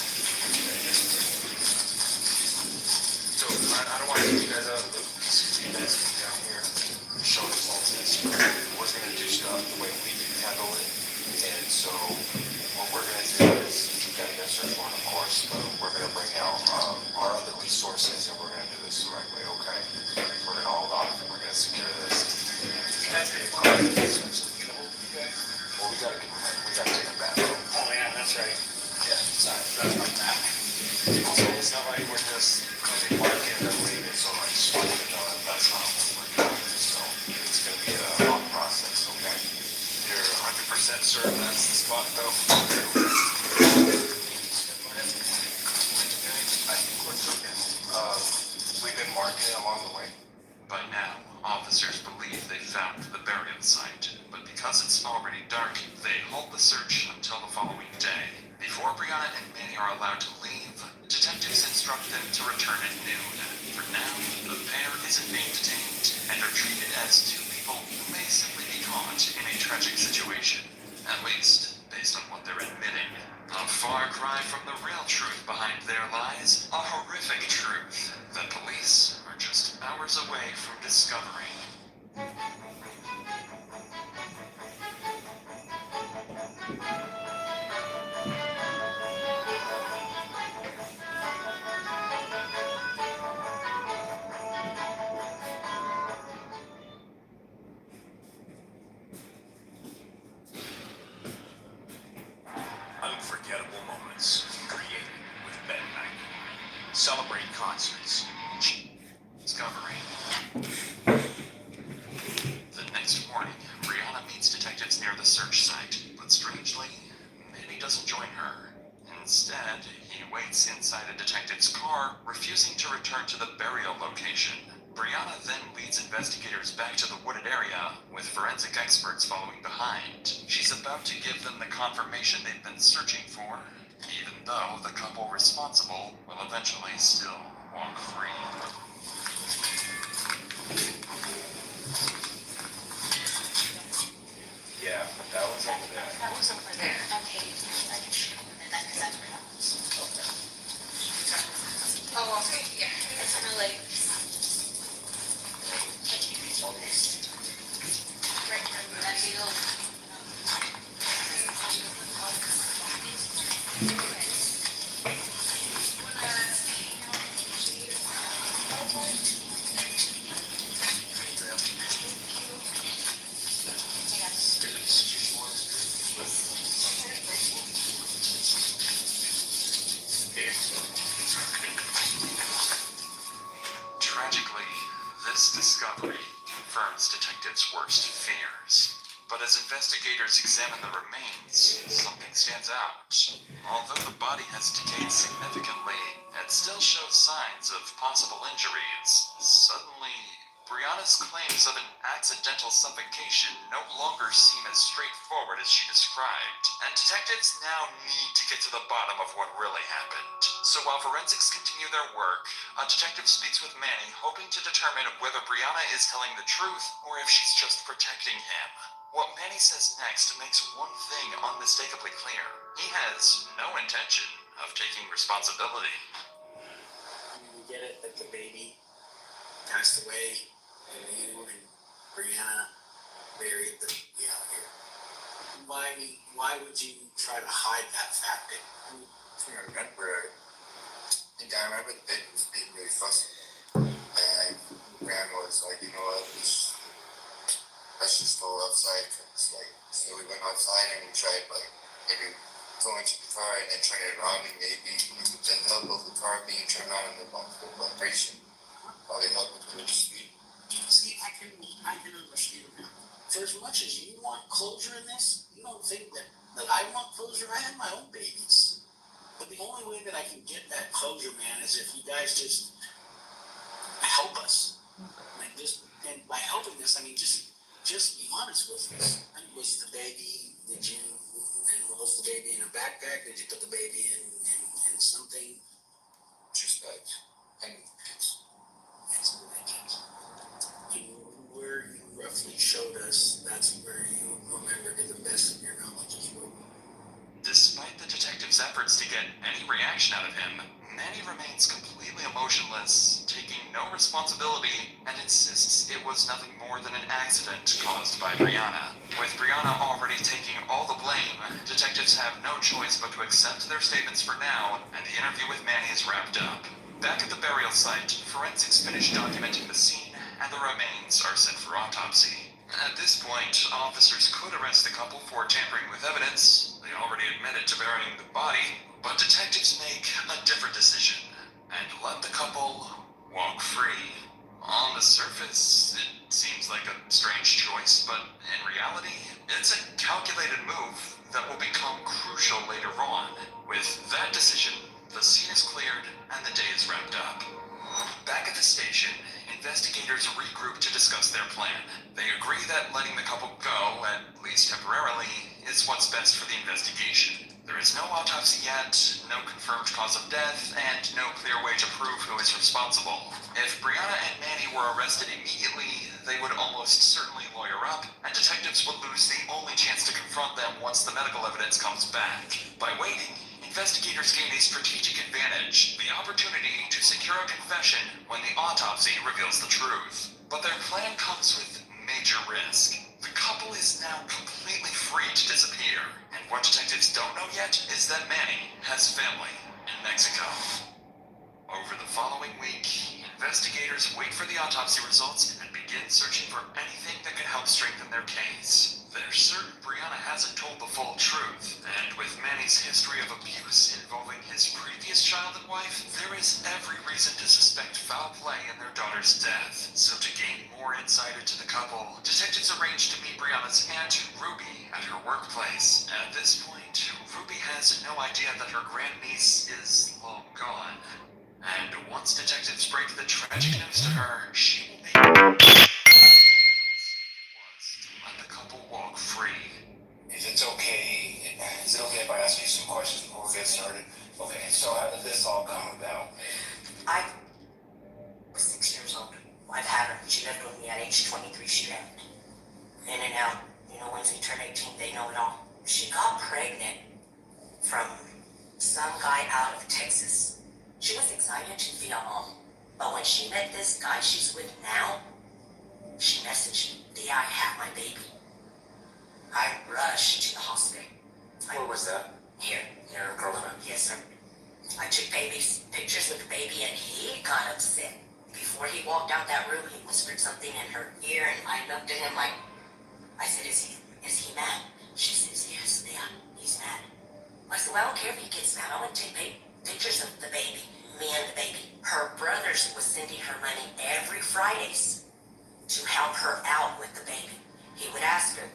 So, I don't want to keep you guys out of the loop, because you guys came down here and showed us all this. We're gonna do stuff the way we handle it, and so what we're gonna do is, we've got a search warrant, of course, but we're gonna bring out our other resources, and we're gonna do this the right way, okay? We're gonna hold off, and we're gonna secure this. Well, we gotta take it back. Oh, yeah, that's right. Yeah, sorry, that's my back. So it's not like we're just cutting market and leaving, so I just want you to know that that's not what we're doing. So it's gonna be a long process, okay? You're 100% sure that's the spot though? I think we're cooking. We've been marking along the way. By now, officers believe they found the burial site, but because it's already dark, they halt the search until the following day. Before Brianna and Manny are allowed to leave, detectives instruct them to return at noon. For now, the pair isn't being detained and are treated as two people who may simply be caught in a tragic situation, at least based on what they're admitting. A far cry from the real truth behind their lies, a horrific truth that police are just hours away from discovering. Unforgettable moments created with Ben Knight. Celebrate concerts. Discovery. The next morning, Brianna meets detectives near the search site, but strangely, Manny doesn't join her. Instead, he waits inside a detective's car, refusing to return to the burial location. Brianna then leads investigators back to the wooded area, with forensic experts following behind. She's about to give them the confirmation they've been searching for, even though the couple responsible will eventually still walk free. Yeah, that was over there. That was over there. Okay. I can show you that because that's where that was. Okay. Oh, okay. Yeah. It's kind of like. Right from that deal. Tragically, this discovery confirms detectives' worst fears. But as investigators examine the remains, something stands out. Although the body has decayed significantly, it still shows signs of possible injuries. Suddenly, Brianna's claims of an accidental suffocation no longer seem as straightforward as she described, and detectives now need to get to the bottom of what really happened. So while forensics continue their work, a detective speaks with Manny, hoping to determine whether Brianna is telling the truth or if she's just protecting him. What Manny says next makes one thing unmistakably clear. He has no intention of taking responsibility. We get it that the baby passed away, and you and Brianna buried the baby out here. Why would you try to hide that fact? I remember, I remember the baby was being really fussy. And grandma was like, you know what, let's just go outside. So we went outside and we tried maybe going to the car and then turning it around, and maybe with the help of the car being turned on and the vibration probably helped with the sleep. See, I can understand now. For as much as you want closure in this, you don't think that I want closure. I had my own babies. But the only way that I can get that closure, man, is if you guys just help us. Like just, and by helping us, I mean just be honest with us. I mean, was the baby? Did you enroll the baby in a backpack? Did you put the baby in something? Just that. And It's where you roughly showed us. That's where you remember to the best of your knowledge as well. Despite the detective's efforts to get any reaction out of him, Manny remains completely emotionless, taking no responsibility, and insists it was nothing more than an accident caused by Brianna. With Brianna already taking all the blame, detectives have no choice but to accept their statements for now, and the interview with Manny is wrapped up. Back at the burial site, forensics finish documenting the scene, and the remains are sent for autopsy. At this point, officers could arrest the couple for tampering with evidence. They already admitted to burying the body, but detectives make a different decision and let the couple walk free. On the surface, it seems like a strange choice, but in reality, it's a calculated move that will become crucial later on. With that decision, the scene is cleared and the day is wrapped up. Back at the station, investigators regroup to discuss their plan. They agree that letting the couple go, at least temporarily, is what's best for the investigation. There is no autopsy yet, no confirmed cause of death, and no clear way to prove who is responsible. If Brianna and Manny were arrested immediately, they would almost certainly lawyer up, and detectives would lose the only chance to confront them once the medical evidence comes back. By waiting, investigators gain a strategic advantage, the opportunity to secure a confession when the autopsy reveals the truth. But their plan comes with major risk. The couple is now completely free to disappear, and what detectives don't know yet is that Manny has family in Mexico. Over the following week, investigators wait for the autopsy results and begin searching for anything that could help strengthen their case. They're certain Brianna hasn't told the full truth, and with Manny's history of abuse involving his previous child and wife, there is every reason to suspect foul play in their daughter's death. So to gain more insight into the couple, detectives arrange to meet Brianna's aunt, Ruby, at her workplace. At this point, Ruby has no idea that her grandniece is long gone. And once detectives break the tragic news to her, she will make let the couple walk free. if it's okay, is it okay if I ask you some questions before we get started? Okay, so how did this all come about? I was 6 years old. I've had her. She lived with me at age 23. She left. In and out. You know, once they turn 18, they know it all. She got pregnant from some guy out of Texas. She was excited to be a mom. But when she met this guy she's with now, she messaged me, "Dia, I have my baby." I rushed to the hospital. Where was that? Here. Your girlfriend? Yes, sir. I took pictures with the baby, and he got upset. Before he walked out that room, he whispered something in her ear, and I looked at him like, I said, is he mad? She says, "Yes, yeah, he's mad." I said, "Well, I don't care if he gets mad. I want to take pictures of the baby, me and the baby." Her brothers was sending her money every Fridays to help her out with the baby. He would ask her,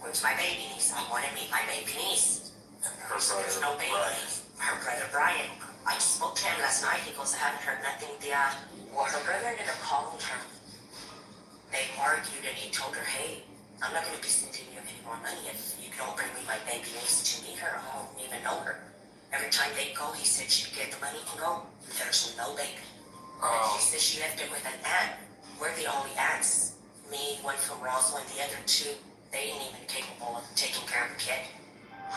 "Where's my baby niece? I want to meet my baby niece." Her There's brother, no baby Brian. niece. Her brother Brian. I spoke to him last night. He goes, "I haven't heard nothing, Dia." Well, her brother ended up calling her. They argued, and he told her, "Hey, I'm not going to be sending you any more money if you don't bring me my baby niece to meet her. I don't even know her." Every time they go, he said she'd get the money and go. There's no baby. He said she left it with an aunt. We're the only aunts. Me, one from Roswell, and the other two, they ain't even capable of taking care of a kid.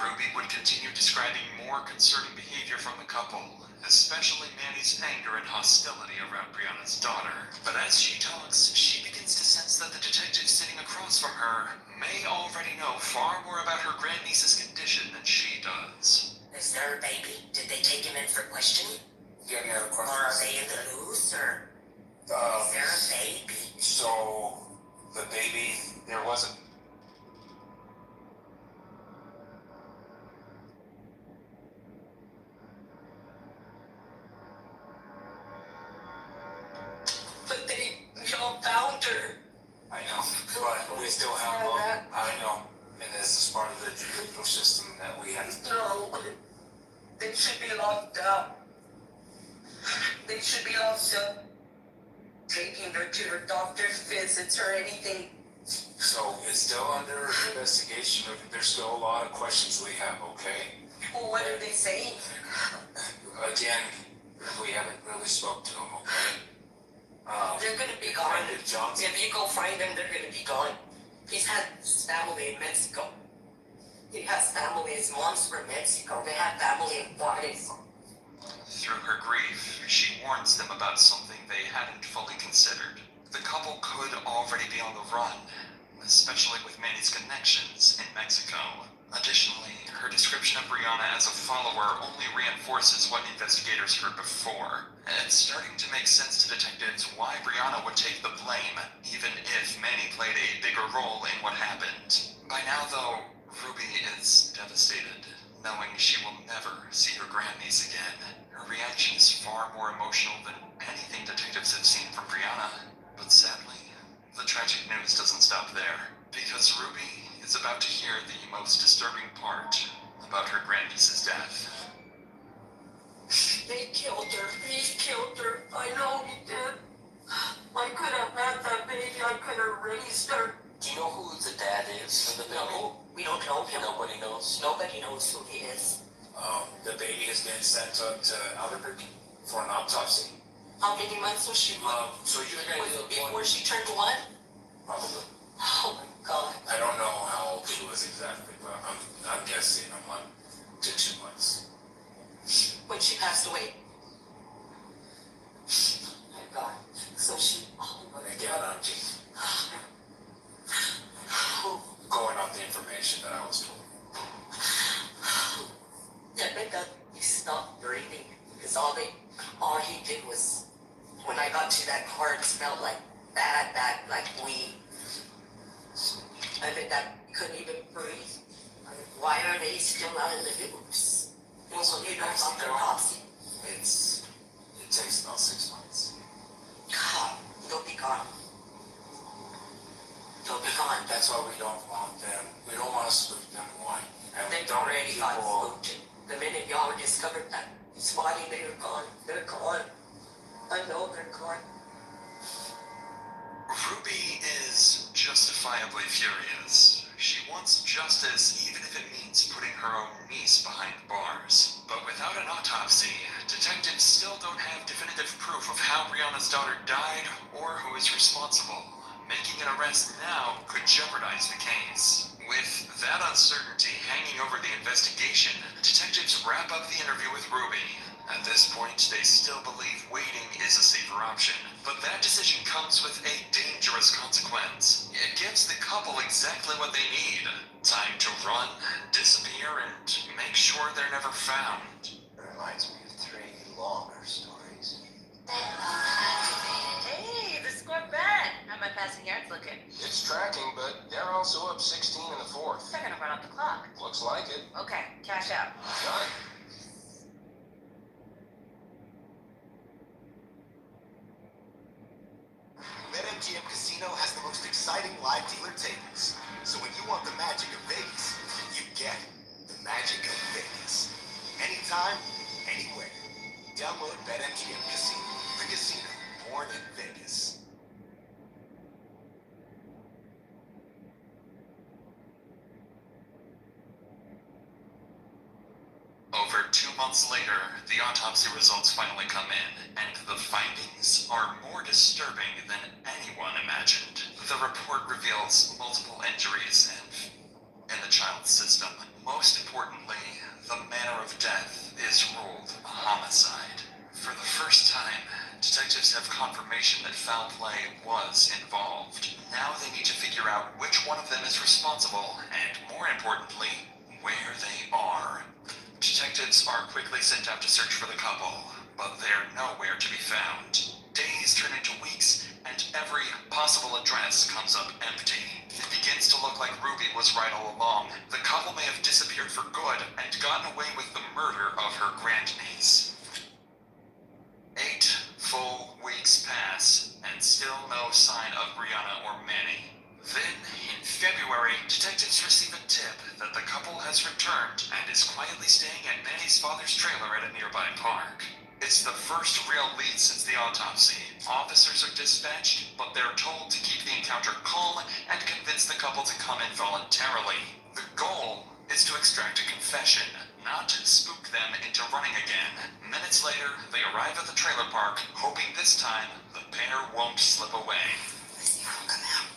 Ruby would continue describing more concerning behavior from the couple, especially Manny's anger and hostility around Brianna's daughter. But as she talks, she begins to sense that the detective sitting across from her may already know far more about her grandniece's condition than she does. Is there a baby? Did they take him in for questioning? Do you have any other Or questions? are they in the loose, or is there a baby? So, the baby, there wasn't. But y'all found her. I know, but we still have them. I know, and this is part of the judicial system that we have. No. They should be locked up. They should be also taking her to her doctor's visits or anything. So it's still under investigation. There's still a lot of questions we have, okay? Well, what are they saying? Again, we haven't really spoke to them, okay? They're gonna be gone. Brandon Johnson. If you go find them, they're gonna be gone. He's had family in Mexico. He has family. His mom's from Mexico. They have family in Juarez. Through her grief, she warns them about something they hadn't fully considered. The couple could already be on the run, especially with Manny's connections in Mexico. Additionally, her description of Brianna as a follower only reinforces what investigators heard before. It's starting to make sense to detectives why Brianna would take the blame, even if Manny played a bigger role in what happened. By now, though, Ruby is devastated, knowing she will never see her grandniece again. Her reaction is far more emotional than anything detectives have seen from Brianna. But sadly, the tragic news doesn't stop there, because Ruby is about to hear the most disturbing part about her grandniece's death. They killed her. He killed her. I know he did. I could have had that baby. I could have raised her. Do you know who the dad is for the baby? No, we don't know him. Nobody knows. Nobody knows who he is. The baby has been sent up to Albuquerque for an autopsy. How many months was she? So you're gonna Was do it the one? before she turned one? Probably. Oh my God. I don't know how old she was exactly, but I'm guessing a month to 2 months. When she passed away. Oh my God. So she. Oh my And again, God. I'm just going off the information that I was told. Yeah, but that he stopped breathing because all he did was, when I got to that car, it smelled like bad, like weed. I bet that he couldn't even breathe. Why are they still out in the news? Well, you know about the autopsy. It takes about 6 months. God, they'll be gone. They'll be gone. That's why we don't want them. We don't want to spook them white. And we They've don't already got people. spooked. The minute y'all discovered that his body, they were gone. They're gone. I know they're gone. Ruby is justifiably furious. She wants justice even if it means putting her own niece behind bars. But without an autopsy, detectives still don't have definitive proof of how Brianna's daughter died or who is responsible. Making an arrest now could jeopardize the case. With that uncertainty hanging over the investigation, detectives wrap up the interview with Ruby. At this point, they still believe waiting is a safer option, but that decision comes with a dangerous consequence. It gives the couple exactly what they need: time to run, disappear, and make sure they're never found. It reminds me of 3 longer stories. Hey, the score bet. How my passing yards looking? It's tracking, but they're also up 16 in the fourth. They're gonna run out the clock. Looks like it. Okay, cash out. Got it. BetMGM Casino has the most exciting live dealer tables. So when you want the magic of Vegas, you get the magic of Vegas. Anytime, anywhere. Download BetMGM Casino, the casino born in Vegas. Over 2 months later, the autopsy results finally come in, and the findings are more disturbing than anyone imagined. The report reveals multiple injuries in the child's system. Most importantly, the manner of death is ruled a homicide. For the first time, detectives have confirmation that foul play was involved. Now they need to figure out which one of them is responsible, and more importantly, where they are. Detectives are quickly sent out to search for the couple, but they're nowhere to be found. Days turn into weeks, and every possible address comes up empty. It begins to look like Ruby was right all along. The couple may have disappeared for good and gotten away with the murder of her grandniece. 8 full weeks pass, and still no sign of Brianna or Manny. Then, in February, detectives receive a tip that the couple has returned and is quietly staying at Manny's father's trailer at a nearby park. It's the first real lead since the autopsy. Officers are dispatched, but they're told to keep the encounter calm and convince the couple to come in voluntarily. The goal is to extract a confession, not spook them into running again. Minutes later, they arrive at the trailer park, hoping this time the pair won't slip away. I see her come out.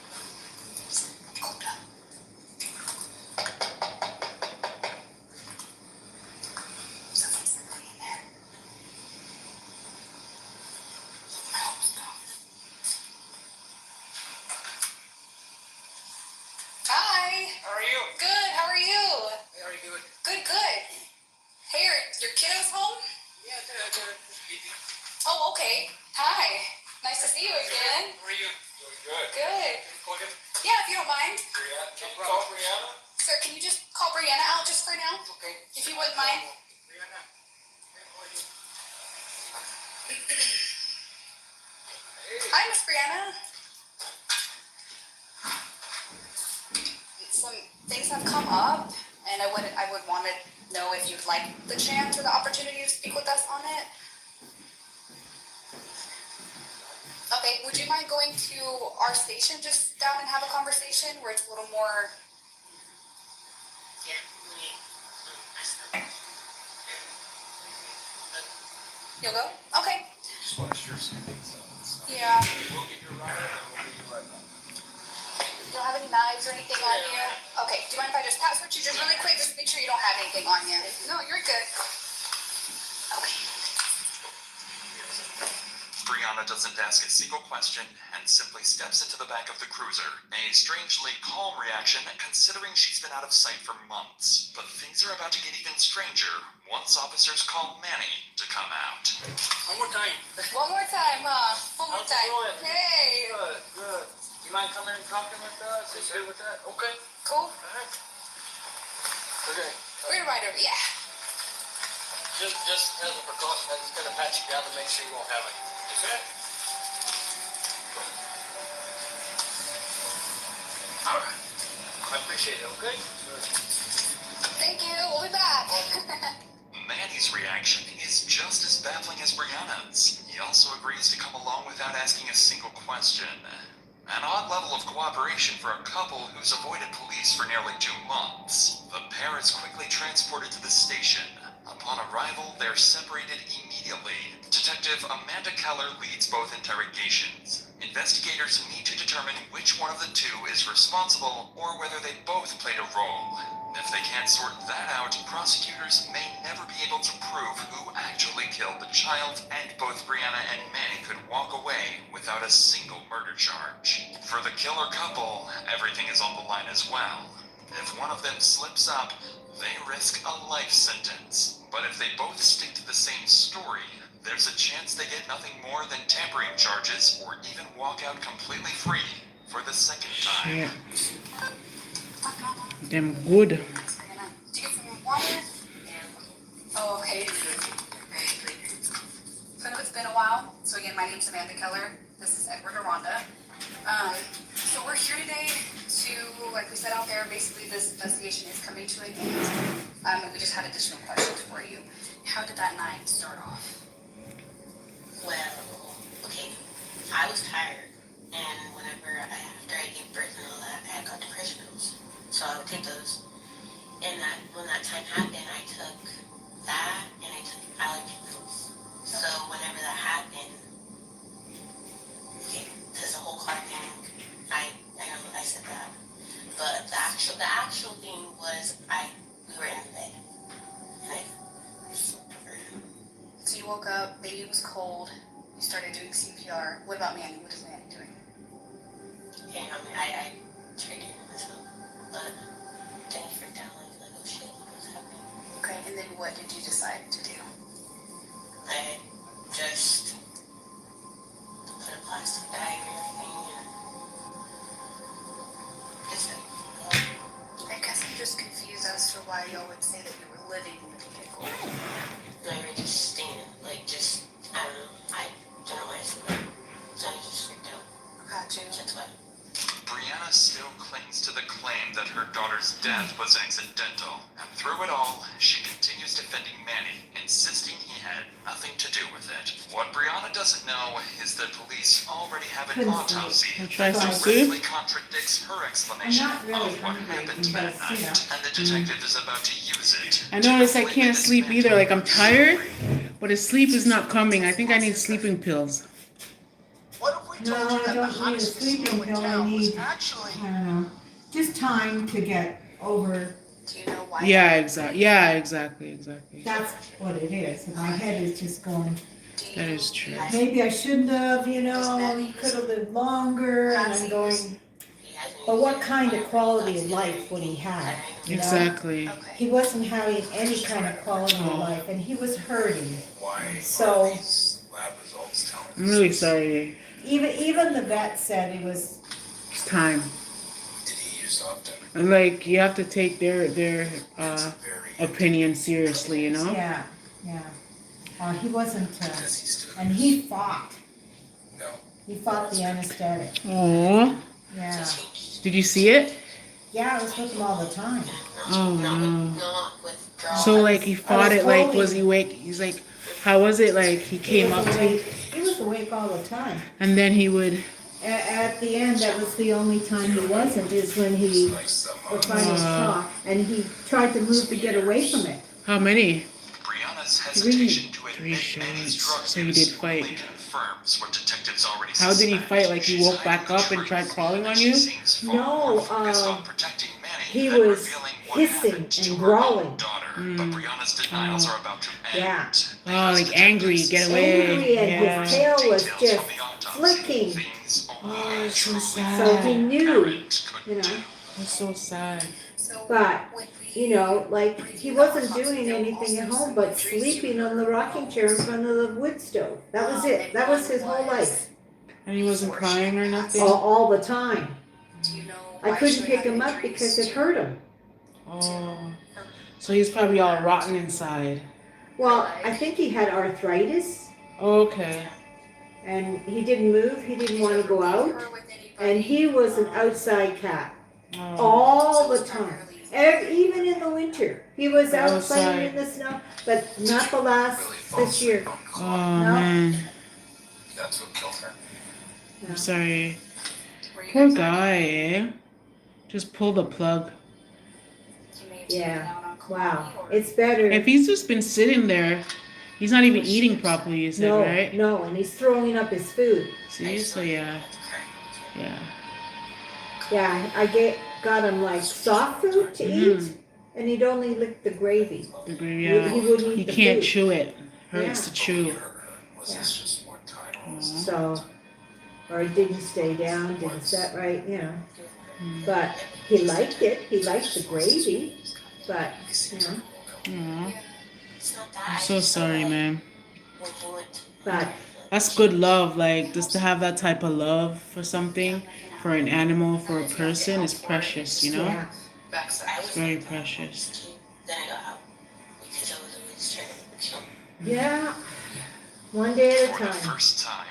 Hold up. Someone's in there. I hope so. Hi. How are you? Good. How are you? Very good. Good. Good. Hey, your kiddo's home? Yeah, they're sleeping. Oh, okay. Hi. Nice to see you again. How are you? Doing good. Good. Call him Yeah, if you don't mind. Brianna. Can you call Brianna? Sir, can you just call Brianna out just for now? Okay. If you wouldn't mind. Brianna. How are you? Hi, Miss Brianna. Some things have come up, and I would want to know if you'd like the chance or the opportunity to speak with us on it. Okay, would you mind going to our station, just down and have a conversation where it's a little more? You'll go? Okay. Just want to share some things. Yeah. We'll get your rider and we'll get you right back. You don't have any knives or anything on you? Okay, do you mind if I just password you just really quick, just make sure you don't have anything on you? No, you're good. Okay. Brianna doesn't ask a single question and simply steps into the back of the cruiser. A strangely calm reaction considering she's been out of sight for months. But things are about to get even stranger once officers call Manny to come out. One more time. One more time, huh? One more How's it time. going? Hey. Good, good. You mind coming and talking with us? Is good with that? Okay. Cool. Alright. Okay. We're right over, yeah. Just as a precaution, I'm just gonna pat you down to make sure you won't have it. Okay? Alright. I appreciate it, okay? Thank you. We'll be back. Manny's reaction is just as baffling as Brianna's. He also agrees to come along without asking a single question. An odd level of cooperation for a couple who's avoided police for nearly 2 months. The pair is quickly transported to the station. Upon arrival, they're separated immediately. Detective Amanda Keller leads both interrogations. Investigators need to determine which one of the two is responsible or whether they both played a role. If they can't sort that out, prosecutors may never be able to prove who actually killed the child, and both Brianna and Manny could walk away without a single murder charge. For the killer couple, everything is on the line as well. If one of them slips up, they risk a life sentence. But if they both stick to the same story, there's a chance they get nothing more than tampering charges or even walk out completely free for the second time. Yeah. Them good. Do you get some water? Oh, okay. So I know it's been a while. So again, my name's Amanda Keller. This is Edward Aranda. So we're here today to, like we said out there, basically this investigation is coming to an end. And we just had additional questions for you. How did that night start off? Well, okay, I was tired, and after I gave birth and all that, I got depression pills. So I would take those, and when that time happened, I took that, and I took allergy pills. So whenever that happened, okay, there's a whole car panic. I know I said that, but the actual thing was we were in bed, and So you woke up, baby was cold, you started doing CPR. What about Manny? What is Manny doing? yeah, I tried to myself, but then I freaked out like, oh shit, what's happening? Okay, and then what did you decide to do? I just put a plastic bag and everything, and just I guess I'm just confused as to why y'all would say that you were living in the vehicle. I were just standing, like just, I don't know, I don't know why I said that. So I just freaked out. Got you. That's why. Brianna still death was accidental, and through it all, she continues defending Manny, insisting he had nothing to do with it. What Brianna doesn't know is that police already have an Couldn't autopsy sleep. that Try some sleep? directly contradicts her explanation I'm not really of what hungry, happened but, that you know. night, and the detective is about to use it. I notice I can't sleep either. Like, I'm tired, but the sleep is not coming. I think I need sleeping pills. No, I don't need a sleeping pill. I need, I don't know, just time to get over. Do you know why? Yeah, exactly. Yeah, exactly. That's what it is. My head is just going, That is true. maybe I shouldn't have, you know, you could have lived longer, and I'm going, but what kind of quality of life would he have? You know? Exactly. He wasn't having any kind of quality of life, and he was hurting. Why So- are these lab results telling us? I'm really sorry. Even the vet said it was, It's time. Did he use something? And like, you have to take their opinion seriously, you know? yeah. He wasn't, Because he's still. and he fought. No. He fought the anesthetic. Aww. Yeah. Did you see it? Yeah, I was with him all the time. Oh no. Not with So like he fought was it, like holding- was he awake? He's like, how was it? Like he came up to, He was awake all the time. and then he would. At the end, that was the only time he wasn't, is when he Like some was finding his cough, and he tried to move to get away from it. How many? Brianna's hesitation to Three admit Manny's shots. drug So he use did fight. only confirms what detectives already How did he suspect. fight? Like he She's woke back hiding up the and tried truth, crawling on she you? seems far No, more focused on protecting Manny he than was revealing what hissing happened to and her growling. own daughter. But Brianna's denials are about to end. Yeah. Oh, like angry, get away. Angry, and Yeah. his tail was Details just from the autopsy, flicking. things only Oh, a it's so truly sad. So he knew, parent could you know. do. That's so sad. So But, when you know, like, he wasn't doing anything at home but sleeping on the rocking chair in front of the wood stove. That was it. That was his whole life. And he wasn't crying or nothing? All the time. do you know I why couldn't she pick had him up injuries because it to- hurt him. Oh. So he's probably all rotten inside. Well, I think he had arthritis, Okay. and he didn't move. He didn't want to go out. Her with anybody? And he was an outside cat Oh. all the time. Even in the winter, he was out Outside. playing in the snow, but not the last this year. Oh man. That's what killed her. I'm sorry. Were you Poor guys guy, eh? Just pull the plug. You may have taken Yeah. out on Kalani, Wow, or- it's better. If he's just been sitting there, he's not even eating properly, you said, No, right? no, and he's throwing up his food. See, so yeah. Yeah. Yeah, got him like soft food to eat, and he'd only lick the gravy. The gravy, He wouldn't eat He the can't food. chew it. Hurts Yeah. to chew. Was this just one time? So, or it didn't stay down, didn't set right, you know. Mm. But he liked it. He liked the gravy, but you know, Aw. It's not that. I'm so sorry, man. but That's good love. Like, just to have that type of love for something, for an animal, for a person, is precious, you know? yeah. It's very precious. Then I got out because I was always trying to kill me. Yeah, one day at a For the time. first time,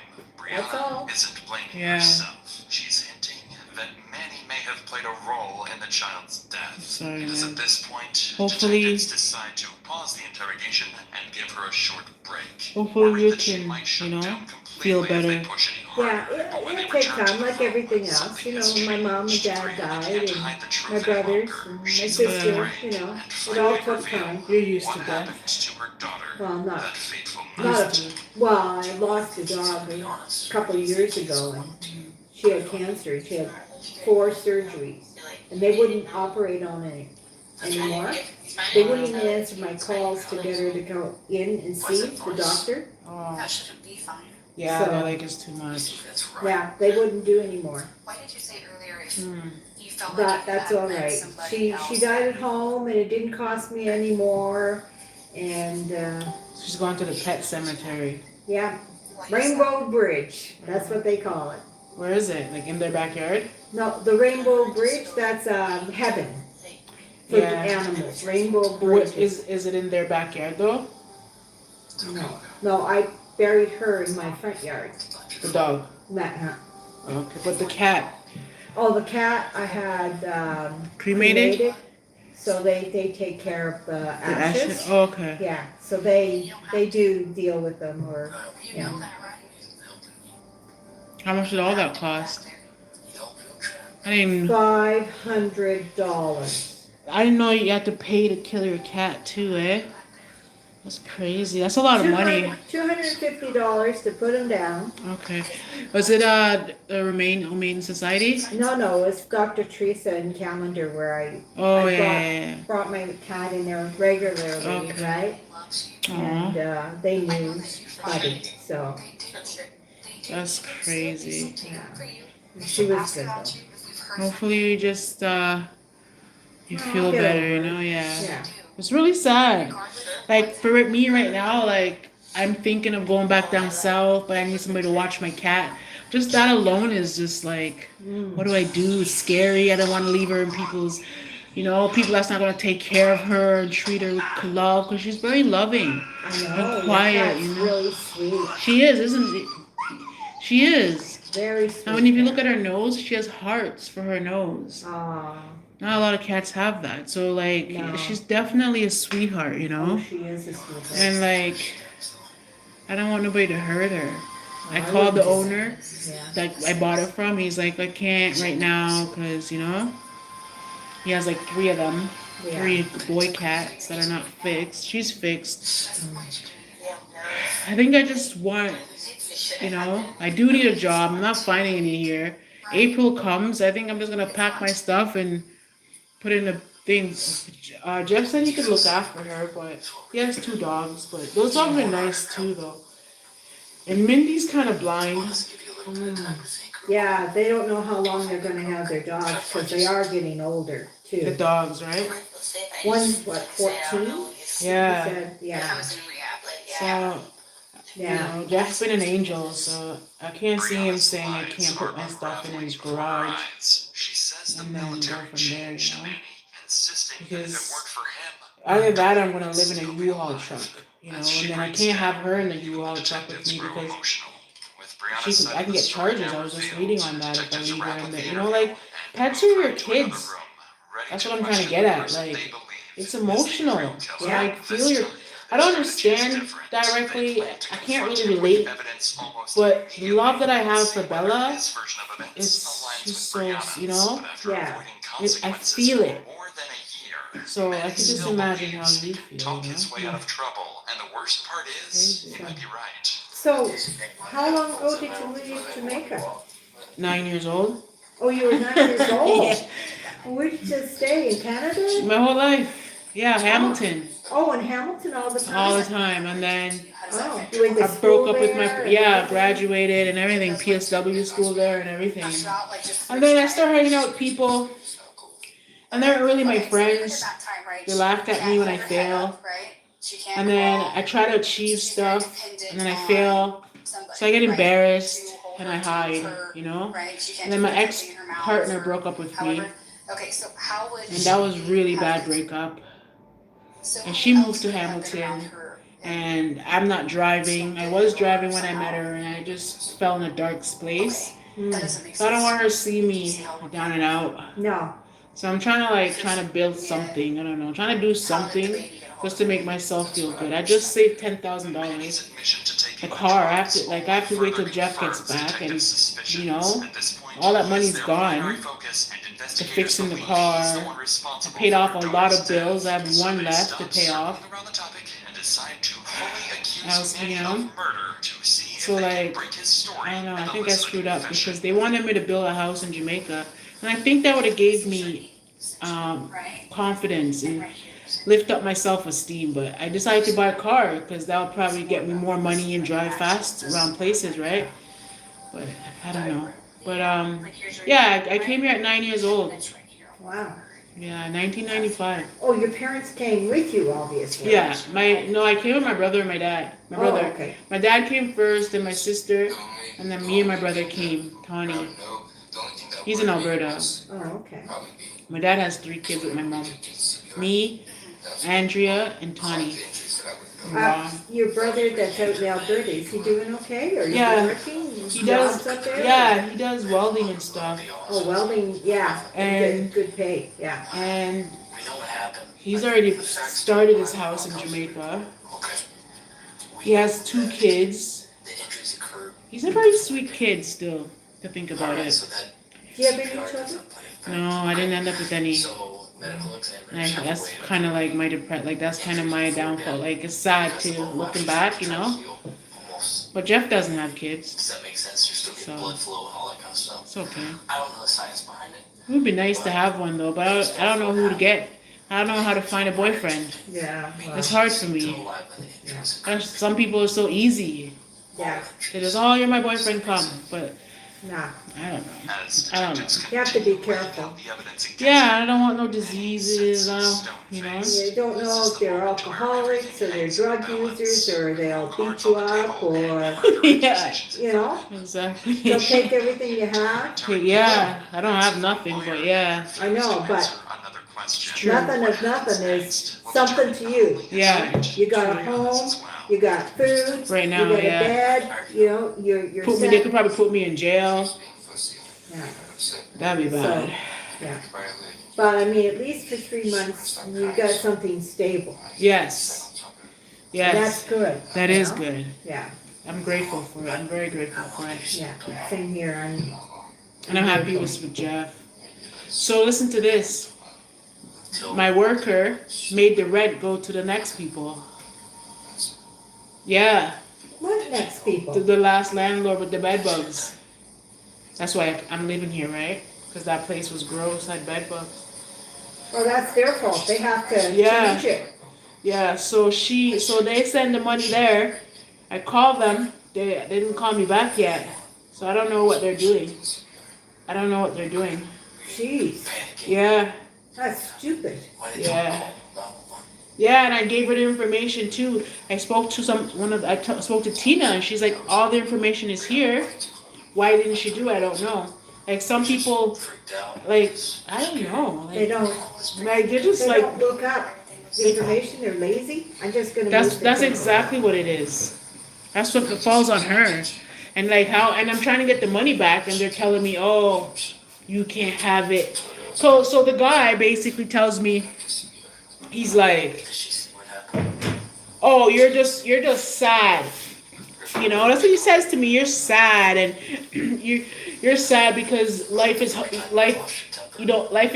That's all. Brianna isn't blaming Yeah. herself. She's hinting that Manny may have played a role in the child's death. Sorry, It is man. at this point, Hopefully- detectives decide to pause the interrogation and give her a short break. Hopefully worried you that she can, might shut you know, down feel completely if they better. push any Yeah, harder. But when it'll they take return time, to like the everything room, else. something You has know, my changed. mom and She dad really died, can't and hide the truth my any brothers longer. and my She's sister. afraid You know, and it all finally took reveal time. You're used what to that. happened to her daughter Well, not that fateful not night. well. I lost a dog a couple of years ago, and she had cancer. She had 4 surgeries, and they wouldn't operate on it anymore. They wouldn't even answer my calls to get her to go in and see the doctor. Oh. That shouldn't be fine. Yeah, So- they're like, it's too much. That's right. Yeah, they wouldn't do anymore. Why did you say earlier if Hmm. you felt like But you that's had all met right. somebody She else died that- at home, and it didn't cost me any more. And She's going to the pet cemetery. yeah, What is Rainbow Bridge. That's what they call it. Where is it? Like in their backyard? No, the Rainbow Bridge. That's heaven for the Yeah. animals. Rainbow What, Bridge. is it in their backyard though? No, I buried her in my front yard. The dog. Met her. Okay, but the cat. Oh, the cat I had Cremated? So they take care of the The ashes. Oh, okay. Yeah, so they do deal with them or, yeah. How much did all that cost? I didn't. $500. I didn't know you had to pay to kill your cat too, eh? That's crazy. That's a lot of money. $250 to put them down. Okay. Was it the Humane Society? No, it's Dr. Teresa in Calendar where I Oh, I yeah. brought my cat in there regularly, Okay. right? Aw, And they knew Buddy, so that's crazy. yeah. She was good though. Hopefully you just you feel get better, over you it. know? Yeah. Yeah. It's really sad. Like for me right now, like I'm thinking of going back down south, but I need somebody to watch my cat. Just that alone is just like, what do I do? It's scary. I don't want to leave her in people's, people that's not gonna take care of her and treat her with love, because she's very loving I know. and quiet. That's really sweet. She is, isn't she? She is. Very sweet. And when if you look at her nose, she has hearts for her nose. Aw. Not a lot of cats have that. So like, No. she's definitely a sweetheart, Oh, she is a sweetheart. And like, I don't want nobody to hurt her. I I called the wouldn't. owner Yeah. that I bought it from. He's like, I can't right now because, he has like 3 of them. Yeah. 3 boy cats that are not fixed. She's fixed. I think I just want, I do need a job. I'm not finding any here. April comes. I think I'm just going to pack my stuff and put in the things. Jeff said he could look after her, but he has 2 dogs. But those dogs are nice too, though. And Mindy's kind of blind. Yeah, they don't know how long they're gonna have their dogs because they are getting older The too. dogs, right? One's what, 14? Yeah. Said, yeah. So, Yeah. Jeff's been an angel, so I can't see him saying I can't put my stuff in his garage She says the and then go military from there, changed many, insisting that if it Because weren't for him, either that or I'm going to live in a U-Haul truck, and then I can't have her in the U-Haul truck with me because I can get charges. I was just reading on that if I leave her in there. Like, pets are your kids. That's what I'm trying to get at. Like, it's emotional. I don't understand directly. I can't really relate. But the love that I have for Bella, it's just so, Yeah. I feel it. So I can just imagine how you feel. talk his way out of trouble, and the worst part is, he might be right. So, how long ago did you leave Jamaica? 9 years old. Oh, you were 9 years old? Where did you stay, in Canada? My whole life. Yeah, Hamilton. Oh, in Hamilton all the time? All the time. And then Oh, you went to I school broke up with there? graduated and everything, PSW school there and everything. And then I started hanging out with people, and they weren't really my friends. They laughed at me when I fail. And then I try to achieve stuff, and then I fail. So I get embarrassed, and I hide, And then my ex-partner broke up with me, and that was really bad breakup. And she moved to Hamilton, and I'm not driving. I was driving when I met her, and I just fell in a dark place. So I don't want her to see me down and out. No. So I'm trying to build something. I don't know, trying to do something just to make myself feel good. I just saved $10,000. A car. I have to wait till Jeff gets back, and all that money's gone to fixing the car. I paid off a lot of bills. I have 1 left to pay off. So I don't know. I think I screwed up because they wanted me to build a house in Jamaica, and I think that would have gave me confidence and lift up my self-esteem. But I decided to buy a car because that would probably get me more money and drive fast around places, right? But I don't know. But yeah, I came here at 9 years old. Wow. Yeah, 1995. Oh, your parents came with you, obviously. Yeah, I came with my brother and my dad. My brother. Okay. My dad came first, then my sister, and then me and my brother came. Tawny. He's in Alberta. Oh, okay. My dad has 3 kids with my mom. Me, Andrea, and Tawny. Your brother that's out in Alberta, is he doing okay? Or is he working? He does. Jobs up there? Yeah, he does welding and stuff. Oh, welding, yeah. And good pay, yeah. And He's already started his house in Jamaica. Okay. He has 2 kids. The injuries occurred. He's a very sweet kid still, to think about Alright, it. so that Do you have any CPR children? doesn't play a No, I didn't end up with any. So medical examination. That's kind of like my that's kind of my downfall. Like, it's sad too, looking back, you know? Almost. But Jeff doesn't have kids. Does that make sense? You're still getting So- blood flow and all that kind of stuff. It's okay. I don't know the science behind it. It would be nice to have one though, but I don't know who to get. I don't know how to find a boyfriend. Yeah. It's hard for me. Still alive by the injuries. Some people are so easy. Yeah. They just, oh, you're my boyfriend, come. But Nah. I don't know. As I don't know. detectives You have to be continue to careful. out the evidence against Yeah, I don't want no diseases. I don't, you know. You don't know if they're alcoholics or they're drug users or they'll beat you up or, Yeah, you know, exactly. they'll take everything you have. Yeah, I don't have nothing, but yeah. I know, but another question. True. nothing of nothing is something to you. Yeah. You got a home, you got food, Right now, you got yeah. a bed, you know, you're They set. could probably put me in jail. Yeah. That'd be bad. Yeah. But I mean, at least for 3 months, you got something stable. Yes. Yes. That's good. That is good. Yeah, I'm grateful for it. I'm very grateful for it. yeah, same here, And I'm happy with Jeff. So listen to this. My worker made the rent go to the next people. Yeah, what next people? the last landlord with the bed bugs. That's why I'm living here, right? Because that place was gross, had bed bugs. Well, that's their fault, they have to Yeah. change it. Yeah, so they send the money there. I called them. They didn't call me back yet. So I don't know what they're doing. I don't know what they're doing. Jeez, Yeah, that's stupid. yeah. Yeah, and I gave her the information too. I spoke to spoke to Tina, and she's like, all the information is here. Why didn't she do it? I don't know. Like some people, like I don't know. They don't, Like they're just they like don't look up the information, they're lazy. I'm just gonna move the that's table. exactly what it is. That's what falls on her. And like and I'm trying to get the money back, and they're telling me, oh, you can't have it. So the guy basically tells me, he's like, oh, you're just sad. You know, that's what he says to me. You're sad, and you're sad because life is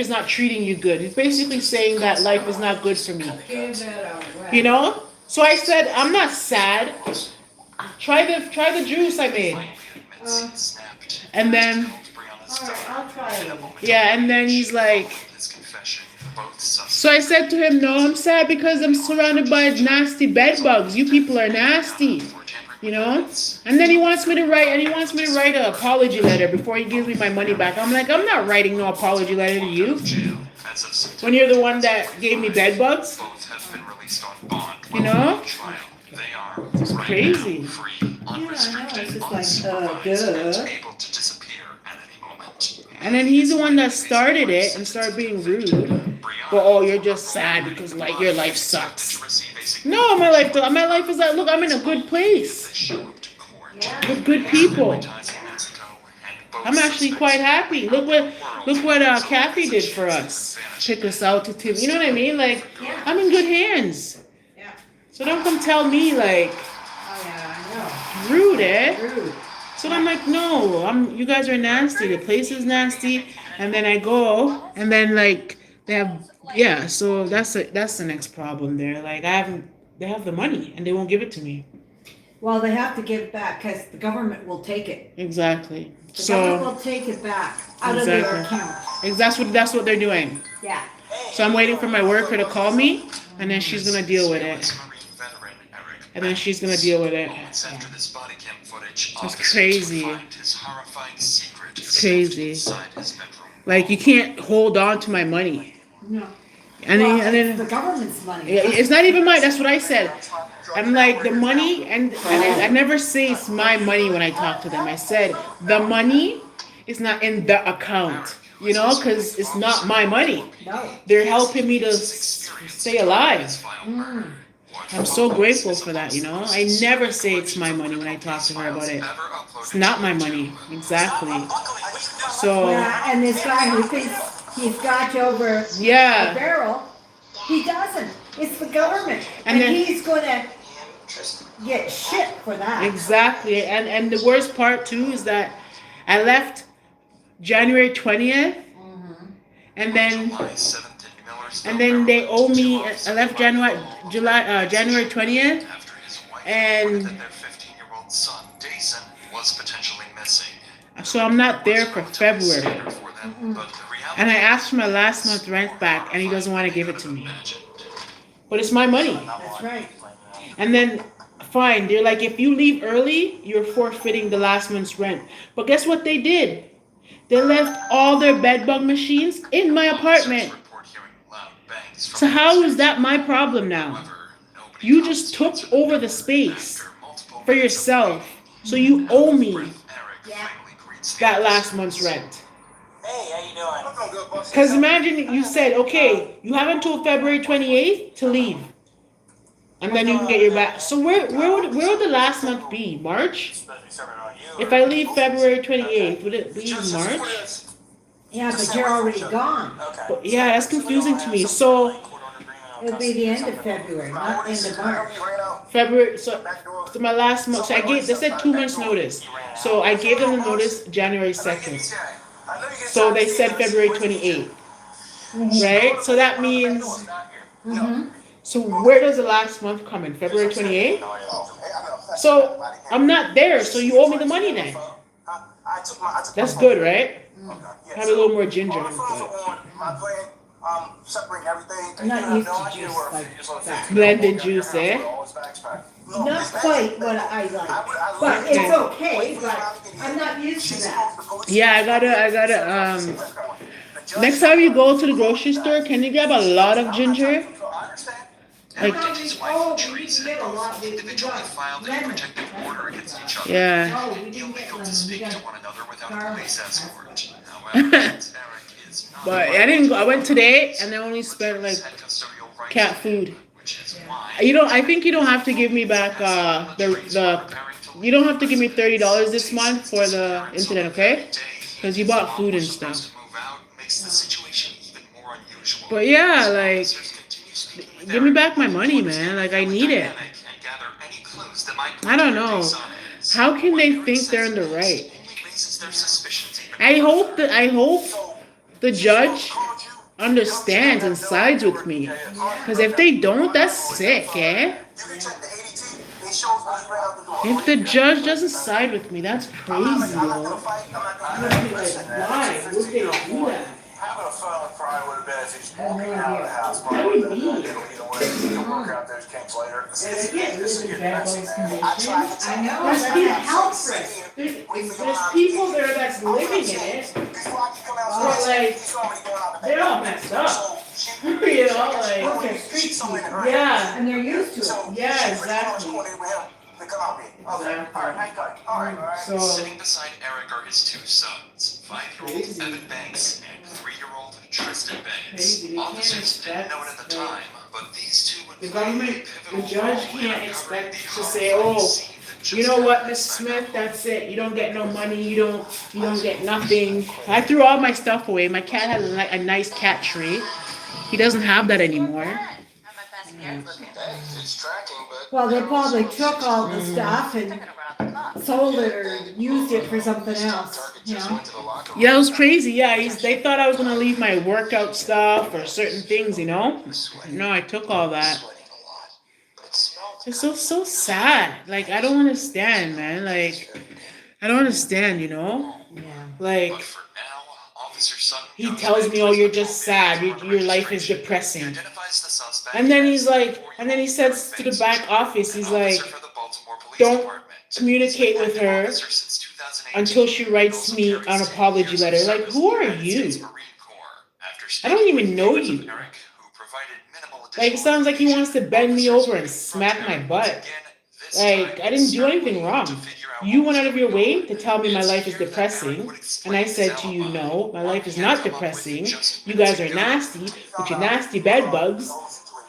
not treating you good. He's basically saying that life is not good for me. You know? So I said, I'm not sad. Try the juice I made. And then I'll try it. yeah, and then he's like, so I said to him, no, I'm sad because I'm surrounded by nasty bed bugs. You people are nasty. You know? And then he wants me to write an apology letter before he gives me my money back. I'm like, I'm not writing no apology letter to you. When you're the one that gave me bed bugs. You know? It's crazy. Yeah, I know, it's just like, duh. And then he's the one that started it and started being rude. But oh, you're just sad because like your life sucks. No, my life is like, look, I'm in a good place with good people. I'm actually quite happy. Look what Kathy did for us. Took us out to Tim. You know what I mean? Like I'm in good hands. So don't come tell me like Oh, yeah, rude, eh? I know. Rude. So I'm like, no, you guys are nasty. The place is nasty. And then I go, and then like they have, yeah. So that's the next problem there. Like they have the money and they won't give it to me. Well, they have to give it back because the government will take it. Exactly. The government So will take it back out of their Exactly. account. that's what they're doing. Yeah. So I'm waiting for my worker to call me, and then she's gonna deal with it. And then she's gonna deal with it. It's crazy. It's crazy. Like you can't hold on to my money. No. And Well, then it's the government's money. it's not even mine. That's what I said. I'm like the money, and I never say it's my money when I talk to them. I said the money is not in the account, you know, because it's not my money. No. They're helping me to stay alive. Mm. I'm so grateful for that, you know. I never say it's my money when I talk to her about it. It's not my money, exactly. So Yeah, and this guy who thinks he's got you over a yeah, barrel, He doesn't. It's the government. And And then- he's gonna get shit for that. Exactly. And the worst part too is that I left January 20th, and then July 7th in Millersville, and then they owe me. Maryland, I left January 20th, after his wife and reported that their 15-year-old son, Dason, was potentially missing. so I'm not there for February. Standard for them, but the reality And I asked for my last month rent back, and he doesn't want to give it to me. But it's my money. That's right. And then, fine, they're like, if you leave early, you're forfeiting the last month's rent. But guess what they did? They left all their bedbug machines in my apartment. So how is that my problem now? You just took over the space for yourself. So you owe me that last month's rent. Hey, how you doing? Because imagine you said, okay, you have until February 28th to leave. And then you can get your back. So where would the last month be? March? If I leave February 28th, would it be March? Yeah, but you're already gone. But yeah, that's confusing to me. So It'll be the end of February, not end of March. February, so my last month, so they said 2 months notice. So I gave them the notice January 2nd. So they said February 28th, right? So that means, so where does the last month come in? February 28th? So I'm not there, so you owe me the money then. That's good, right? Have a little more ginger. I'm not used to juice like that. Blended juice, eh? Not quite what I like, but it's okay, but I'm not used to that. Yeah, I gotta, next time you go to the grocery store, can you grab a lot of ginger? Like, Oh, we can get a lot, we individually got filed a lemon. protective order against each other. yeah. Oh, we didn't get Illegal to lemon, we speak to got one another without a garlic. police escort. However, since Eric is not But I didn't go, I went today and I only spent like had custodial rights, cat food. which is why I think you don't have to give me back, you don't have to give me $30 this month for the internet, okay? Because you bought food and stuff. to move out makes the situation even more unusual. But yeah, like, Officers continue speaking with give me Eric, back my money, man. Like, I need it. and gather any clues that might I don't point to know. Dason is. How can they What think Eric they're in the says right? only raises their suspicions even I hope the judge understands and sides with me. Because if they don't, that's sick, eh? If the judge doesn't side with me, that's crazy, yo. I'm gonna be like, why? Would they do that? Having a felon probably would have been if he's walking No out of the idea. house. What do you mean? He'll work out those kinks later. And I can't live in bad boys conditions. I know, That's that's people. helpless. There's people there that's living in it, but like, they're all messed up. You know, like, Oh, they're street people, yeah, and they're used to it. yeah, exactly. So, Sitting beside Eric are his two sons, 5-year-old Crazy. Evan Banks and 3-year-old Tristan Banks. Crazy, they can't Officers didn't expect know it at the that time, but these two would the play a government, the pivotal judge role in can't uncovering expect the to say, horrifying oh, scene that you just know what, happened Miss inside Smith, that that's it. You don't get no money. You don't get nothing. I threw all my stuff away. My cat had a nice cat tree. He doesn't have that anymore. How am I passing yards looking? It's tracking, but. Well, they probably took all the stuff and Took it around the clock. sold it or used it for something else, you know? Yeah, it was crazy. Yeah, they thought I was gonna leave my workout stuff or certain things, you know. No, I took all that. It's so sad. Like, I don't understand, man. Like, I don't understand, you know. Yeah. Like, But for now, Officer Sutton he goes tells back me, to "Oh, his you're just sad. appropriate Your life is registration. depressing." He identifies the suspect And then as he's like, 34-year-old and then he says to the back office, he's an like, officer for the Baltimore Police "Don't Department. communicate He's been with an her officer since 2018. until she writes me an apology letter." Like, who are you? I don't even know you. Like, it sounds like he wants to bend me over and smack my butt. Like, I didn't do anything wrong. You went out of your way to tell me my life is depressing, and I said to you, no, my life is not depressing. You guys are nasty with your nasty bed bugs.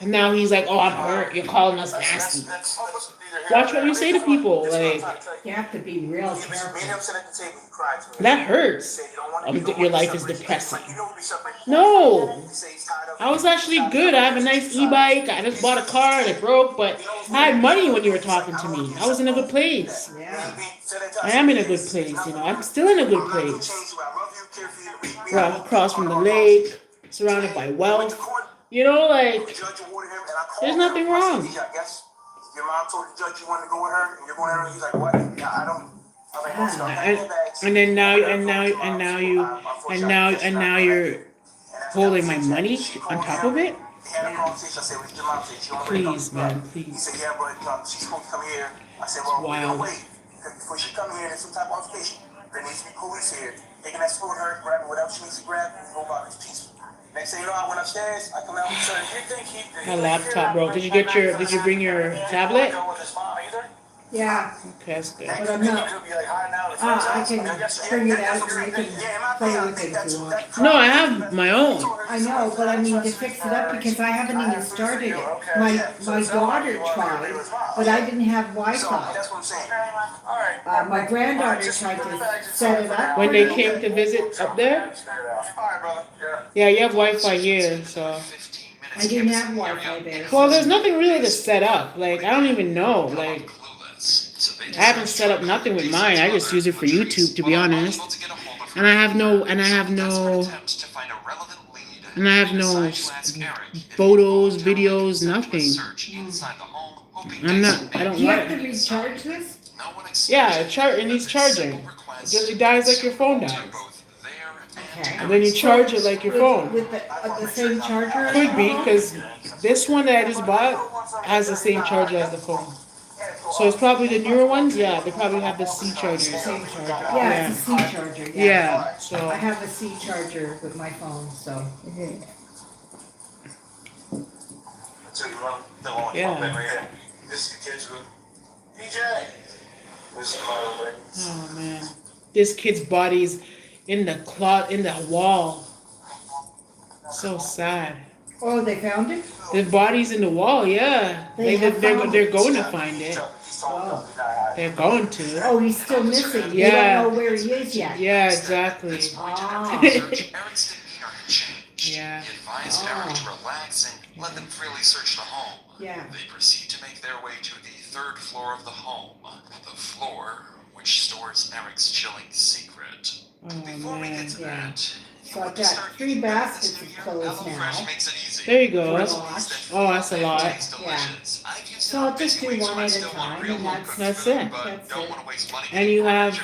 And now he's like, oh, I'm hurt. You're calling us nasty. Watch what you say to people. Like, You have to be real Me and careful. him sit at the table, he cried to me. that hurts. He said, "You don't want to- Your life is depressing. You know we separated. No. He said he's tired of I was actually good. I have a nice e-bike. I just bought a car and it broke, but I had money when you were talking to me. I was in a good place. Yeah. I am in a good place, you know. I'm still in a good place. Right across from the lake, surrounded by wealth. You know, like, there's nothing wrong. I guess your mom told the judge you wanted to go with her, and you're going with her. He's like, what? Yeah, I don't. I'm like, well, stop packing your bags. And then now you're holding my money on top of it. Had a conversation. I said, what did your mom say? She don't Please, man, He please. said, yeah, but she's supposed to come here. I said, well, we Wow. don't wait. Because before she come here, there's some type of altercation. There needs to be police here. They can escort her, grab whatever she needs to grab, and go about this peaceful. Next thing you know, I went upstairs. I come out and said, you think he... My laptop broke. Did you bring your tablet? Go with his mom either? Yeah, Okay, that's good. but I'm not. Could be like hiding out. I can bring it out and you can play with it if you want. No, I have my own. I know, but I mean to fix it up because I haven't even started it. My daughter tried, but I didn't have Wi-Fi. That's what I'm saying. All right. My granddaughter tried to set it up. When they came to visit up there? All right, brother. Yeah, you have Wi-Fi here, so. I didn't have Wi-Fi there. Well, there's nothing really to set up. Like, I don't even know. Like, I haven't set up nothing with mine. I just use it for YouTube, to be honest. And I have no photos, videos, nothing. I don't Do you have to want it. recharge this? Yeah, it needs charging. It dies like your phone dies. Okay. And then you charge it like your phone. With the same charger? Could be, because this one that I just bought has the same charger as the phone. So it's probably the newer ones, yeah, they probably have the C charger. Same charger. Yeah, it's a C charger. Yeah, I so. have a C charger with my phone, so. Yeah. This is the kids room. DJ. This is my room. Oh man, this kid's body's in the wall. So sad. Oh, they found it? His body's in the wall. Yeah, they're going to find it. Oh. They're going to. Oh, he's still missing. They Yeah. don't know where he is yet. Yeah, exactly. Ah. Eric's demeanor had changed. Yeah. He advised Eric to relax and let them freely search the home. Yeah. They proceed to make their way to the third floor of the home, the floor which stores Eric's chilling secret. Before we get to yeah. that, So I've got 3 baskets of clothes now. HelloFresh makes it easy. There you go. For That's, wash. oh, that's a lot. Yeah. So I'll just do one at a time, and That's it. That's it. And you have,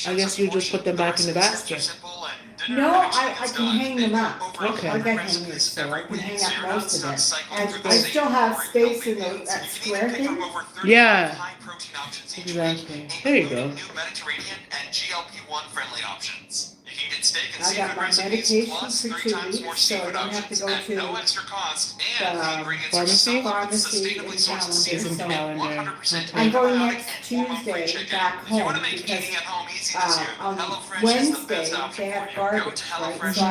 I guess you just put them back in the basket. No, I can hang them up. Okay. I got hangers, so I can hang up most of it. And I still have space in that square thing. Yeah. Exactly. There you go. New Mediterranean and GLP-1 friendly options. You can get steak and I got seafood my recipes medication plus for 3 2 times more weeks, so I seafood don't have to options go at to no extra cost, and the the ingredients pharmacy? are sold with pharmacy sustainably in sourced Calendar. seafood So Calendar. 100% I'm going antibiotic next and hormone-free Tuesday chicken. back If you want home to make because eating at home easy this year, on HelloFresh is the best Wednesday option they have for you. Go garbage, to right? So I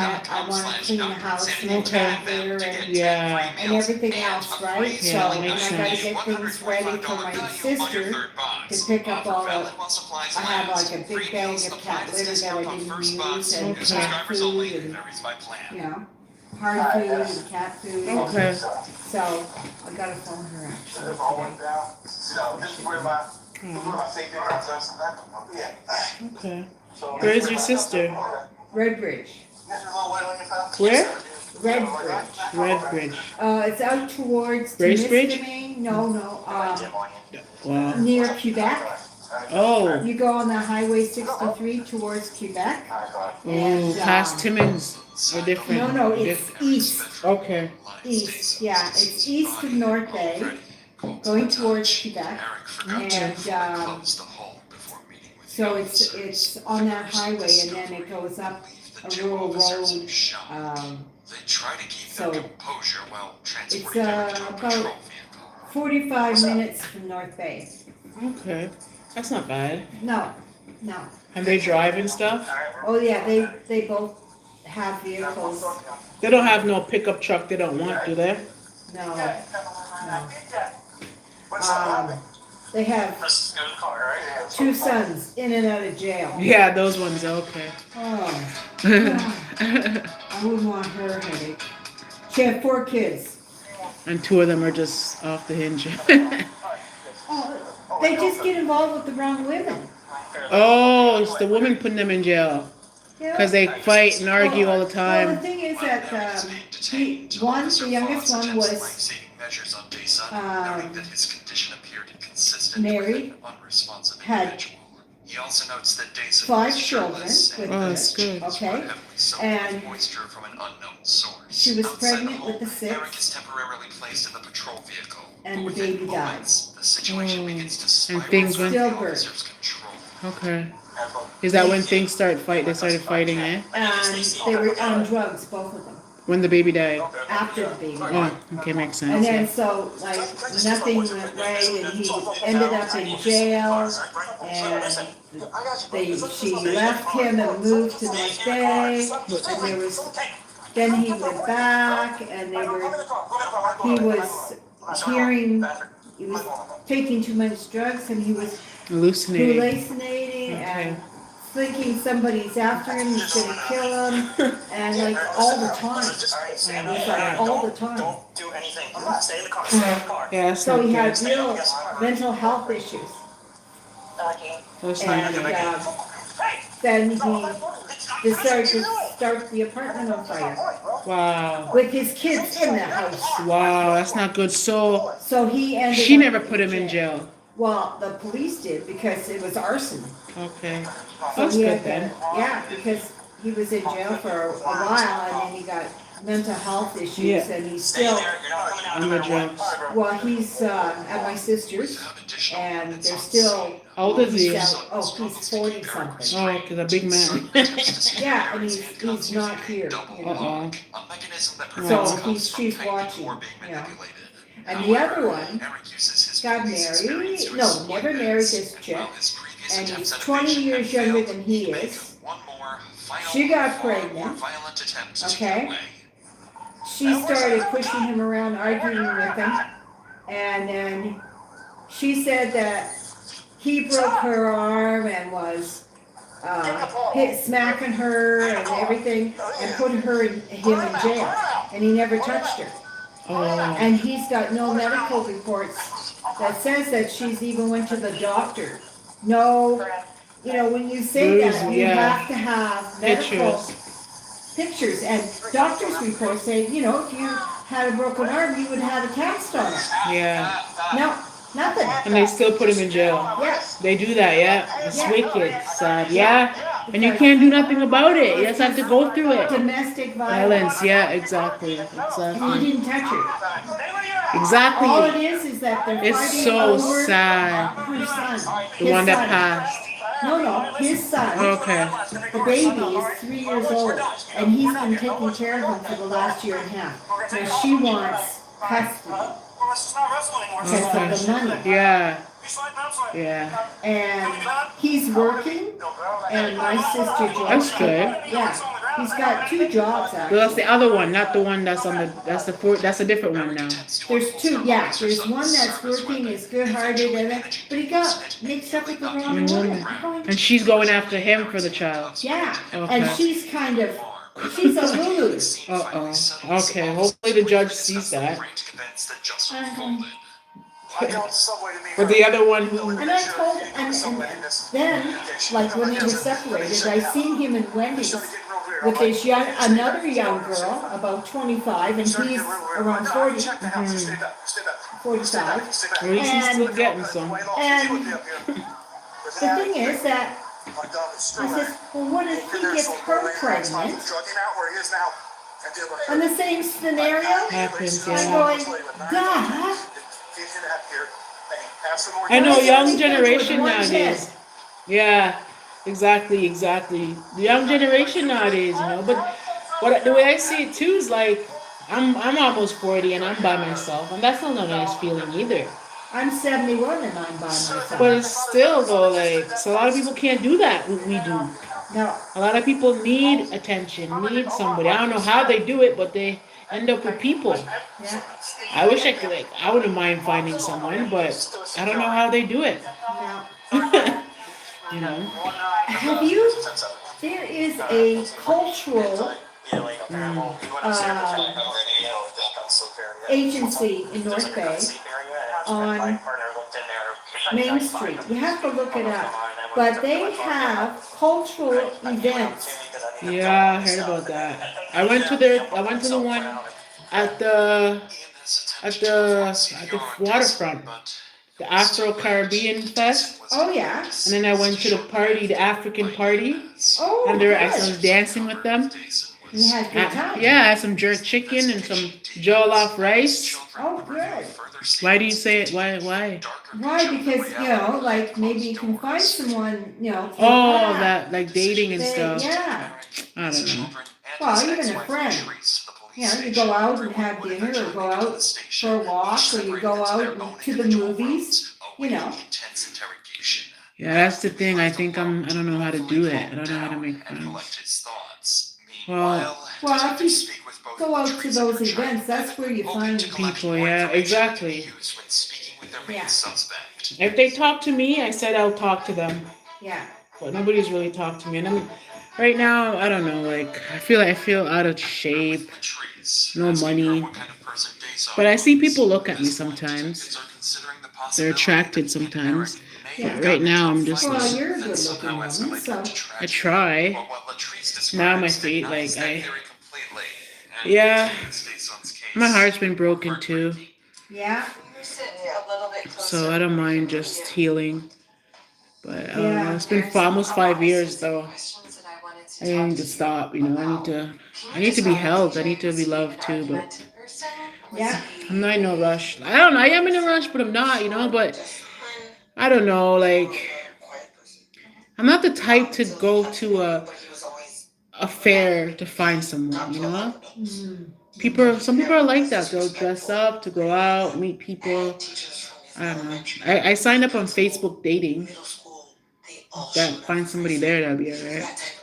want to clean the house and HelloFresh.com/Dr. clear Sandy to get Yeah. and everything else, right? Yeah, So and makes I gotta sense. get things ready for my sister to pick up all the. I have like a big bag of cat litter that I didn't use and cat food and you know hard food and cat food. Okay. So I gotta phone her actually If I today. went down, so this is where my safety comes. Yeah. Okay. So Where's your sister? Redbridge. Where? Redbridge. Redbridge. It's out towards Bracebridge? Temiskaming. No, Wow. near Quebec. Oh. You go on the Highway 63 towards Quebec. Oh, past Timmins or different? No, it's Diff- east. Okay. East, yeah, it's east of North Bay, going towards Quebec, and so it's on that highway, and then it goes up a rural road. They try to keep So their composure while it's transporting Eric to a about patrol vehicle. 45 minutes from North Bay. Okay. That's not bad. No. And they drive and stuff? Oh yeah, they both have vehicles. They don't have no pickup truck they don't want, do they? No. They have Let's go to the car, right? 2 sons in and out of jail. Yeah, those ones. Okay. Oh, I wouldn't want her headache. She had 4 kids. And 2 of them are just off the hinge. Oh, they just get involved with the wrong women. Oh, it's the woman putting them in jail because they fight and argue all the Well, the time. thing is that the youngest one was measures on Desa, Um, noting that his condition appeared inconsistent married, with an unresponsive had individual. He also notes that Desa 5 was children shirtless with and Oh, her, that's good. okay? soaked And with moisture from an unknown source. she was Outside pregnant the with the home, 6th, Eric is temporarily placed in the patrol vehicle. and but the within baby died. moments, the situation begins to And spiral things out of went. the officer's control. Okay. Is that when things started fight? They started fighting, eh? And they were on drugs, both of them, When the baby died. after the baby died. Oh, okay, makes And sense. then so, like, nothing went right, and he ended up in jail, and she left him and moved to North Bay, and there was, then he went back, and he was he was taking too much drugs, and he was Hallucinating. hallucinating, Okay. and thinking somebody's after him, he's gonna kill him, and like all the time. It was like all the time. Don't do anything. Stay in the car. Stay in the car. Yeah, that's So not he good. had real mental health issues. That's not And good. then he decided to start the apartment on fire Wow. with his kids in the house. Wow, that's not good. So So he ended she up never put him in jail. Well, the police did because it was arson. Okay. So That's he good had to- then. Yeah, because he was in jail for a while, and then he got mental health issues, Yeah. and he's still, On the drugs. well, he's at my sister's, and they're still. How old is he? he's 40 something. Oh, because a big man. Yeah, and he's not here, you know. Uh-oh. A mechanism that So prevents he's, codes from she's tightening watching, or being you know. manipulated. And the other one Eric uses his got police married, experience to no, exploit never married this. this chick, While his previous and attempts he's at 20 evasion years had younger failed, than he make is. one more final, She got far more pregnant, violent attempt to okay? get away. She started pushing him around, arguing with him, and then she said that he broke her arm and was smacking her and everything, and put him in jail, and he never touched her. Oh. And he's got no medical reports that says that she's even went to the doctor. No, you know, when you say that, you Yeah. have to have medical pictures, and doctor's reports say, you know, if you had a broken arm, you would have a cast on it. Yeah. No, nothing. And they still put him in jail. Yes. They do that, yeah. It's Yeah. wicked, sad. Yeah. And you can't do nothing about it. You just have to go through it. Domestic Violence, yeah, exactly. And he Exactly. didn't touch her. All Exactly. it is that they're It's fighting so over sad. her son. The His one that son. passed. No, his son. Okay. The baby is 3 years old, and he's been taking care of him for the last year and a half. Now she wants custody because of the money. Yeah. Yeah. And he's working, and my sister joined. That's good. Yeah, he's got 2 jobs Well, actually. that's the other one, not the one that's on the. That's a different one now. There's 2, yeah, there's one that's working, is good-hearted, but he got mixed up with the wrong woman. And she's going after him for the child. Yeah, Okay. and she's kind of, she's a Lulu. Uh-oh. Okay. Hopefully the judge sees that. But the other one who. And I told, and then, like when they were separated, I seen him in Wendy's with this another young girl, about 25, and he's around 40, 45. At least he's still getting some. And the thing is that, I said, well, what if he gets her pregnant? On the same scenario, Happens, I'm yeah. going, duh. I know, young generation With one nowadays. Yeah, exactly. The young generation nowadays, you know. But the way I see it too is like, I'm almost 40 and I'm by myself, and that's not a nice feeling either. I'm 71 and I'm by myself. But it's still though, like, so a lot of people can't do that. What we do. No. A lot of people need attention, need somebody. I don't know how they do it, but end up with people. Yeah. I wish I could, like, I wouldn't mind finding someone, but I don't know how they do it. Now, You know? have you? There is a cultural agency in North Bay on Main Street. You have to look it up. But they have cultural events. Yeah, I heard about that. I went to the one at the waterfront, the Afro Caribbean Fest, Oh yeah. and then I went to the party, the African party, Oh, and I good. was dancing with them. You had a good time. Yeah, I had some jerk chicken and some jollof rice. Oh, good. Why do you say it? Why? Why? Because, like maybe you can find someone, Oh, through that. that like dating and stuff. Yeah. I don't know. Well, even a friend. You go out and have dinner, or go out for a walk, or you go out to the movies. Yeah, that's the thing. I don't know how to do it. I don't know how to make friends. Well, Well, if you go out to those events, that's where you find people, yeah, exactly. Yeah. If they talk to me, I said I'll talk to them. Yeah. But nobody's really talked to me. And right now, I don't know, like, I feel out of shape, no money. But I see people look at me sometimes. They're attracted sometimes. But right now, I'm just Well, like, you're a good looking woman, so. I try. Now my feet, like, yeah, my heart's been broken too. Yeah. So I don't mind just healing. But I don't know, it's been almost 5 years though. I need to stop, I need to be held. I need to be loved too, but Yeah. I'm not in no rush. I don't know, I am in a rush, but I'm not, but I don't know, like, I'm not the type to go to a fair to find someone, Some people are like that. They'll dress up to go out, meet people. I don't know. I signed up on Facebook dating. Find somebody there, that'd be alright.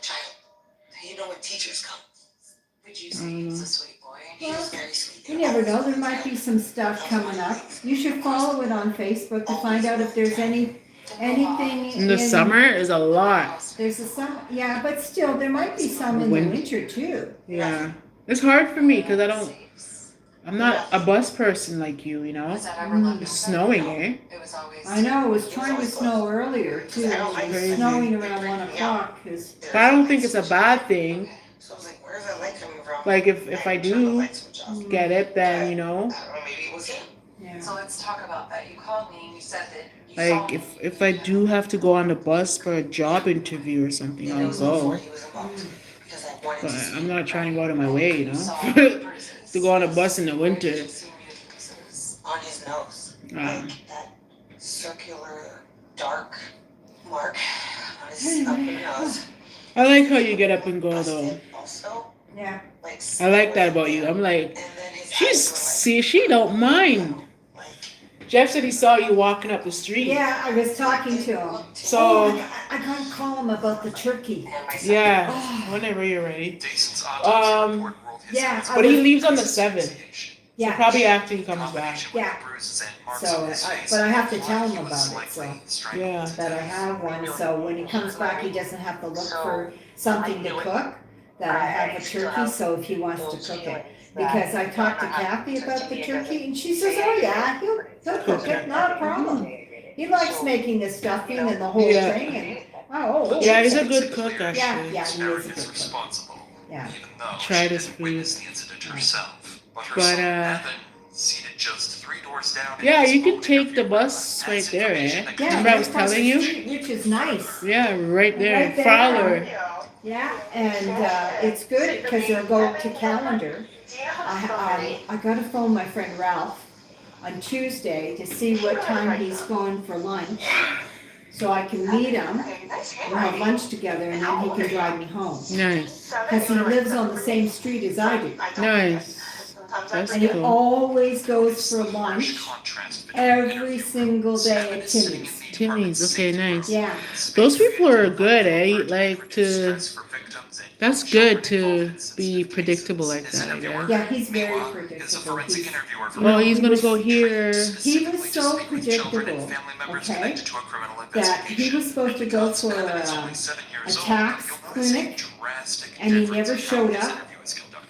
You never know, there might be some stuff coming up. You should follow it on Facebook to find out if there's anything In the summer is a lot. There's a summer, yeah, but still, there might be some in the winter too. Yeah. It's hard for me because I'm not a bus person like you, It's snowing, eh? I know, it was trying to snow earlier too. It was Crazy. snowing around 1 o'clock. But I don't think it's a bad thing. Like if I do get it, then Yeah. So let's talk about that. You called me and you said that you like if I do have to go on the bus for a job interview or something, I'll go. But I'm not trying to go out of my way, to go on a bus in the winter. On his nose. That circular dark mark on his upper nose. I like how you get up and go though. Also, Yeah. I like that about you. I'm like, she don't mind. Jeff said he saw you walking up the street. Yeah, I was talking to him. So I gotta call him about the turkey. yeah, whenever you're ready. Yeah. But he leaves on the 7th. So Yeah. probably after he comes back. Yeah. So, but I have to tell him about it, so, Yeah. that I have one, so when he comes back, he doesn't have to look for something to cook, that I have a turkey, so if he wants to cook it. Because I talked to Kathy about the turkey, and she says, oh yeah, he'll cook it, not a problem. He likes making the stuffing and the whole Yeah. thing, and, oh. Yeah, he's a good cook actually. Yeah, he is a good cook. Yeah. Try this food. But yeah, you can take the bus right there, eh? Yeah, Remember I was right across telling the you? street, which is nice. Yeah, right there. Right there. Fowler. Yeah, and it's good because they'll go to calendar. I gotta phone my friend Ralph on Tuesday to see what time he's going for lunch. So I can meet him, we'll have lunch together, and then he can drive me home. Nice. Because he lives on the same street as I do. Nice. That's And he cool. always goes for lunch every single day at Timmy's. Tilly's. Okay, nice. Yeah. Those people are good, eh? Like to. That's good to be predictable like that, I guess. Yeah, he's very predictable. Oh, he's gonna go here. He was so predictable, okay, that he was supposed to go for a tax clinic, and he never showed up,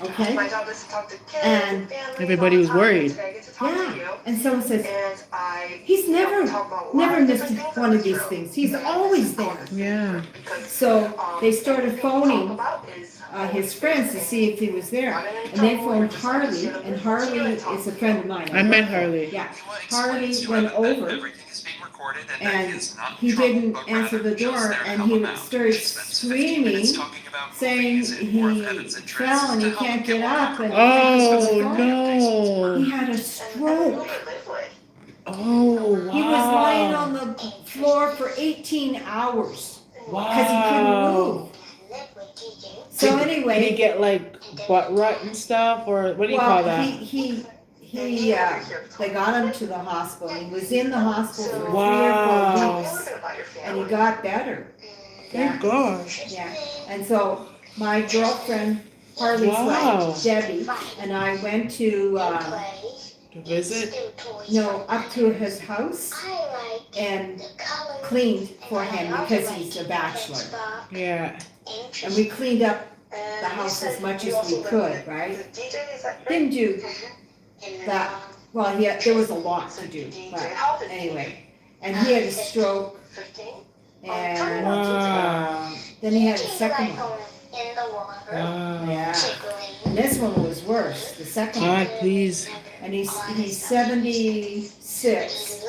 okay? My job is to talk to kids And families, everybody was all the time, worried. today I get to talk to you. Yeah, and someone says, And I, he's never talk about a lot of missed different things one in of these this room. things. He's always there. Yeah. So they started the thing we talk phoning about is, his friends to see if he was there. And they phoned Harley, and Harley is a friend of mine. I met Harley. Yeah, Harley went over, and he didn't answer the door, and he started screaming, saying he fell and he can't get up. And Oh no. he had a stroke. Oh wow. He was lying on the floor for 18 hours because he couldn't Wow. move. So Did he anyway, get like butt rut and stuff, or what do you call well, that? they got him to the hospital. He was in the hospital for 3 or 4 Wow. weeks, and he got better. Thank gosh. Yeah, and so my girlfriend, Harley's Wow. wife, Debbie, and I went to, To visit? no, up to his house and cleaned for him because he's a bachelor. Yeah. And we cleaned up the house as much as we could, right? Didn't do that, well, there was a lot to do, but anyway. And he had a stroke, and Wow. then he had a second one. Wow. Yeah, and this one was worse, the second one. God, please. And he's 76,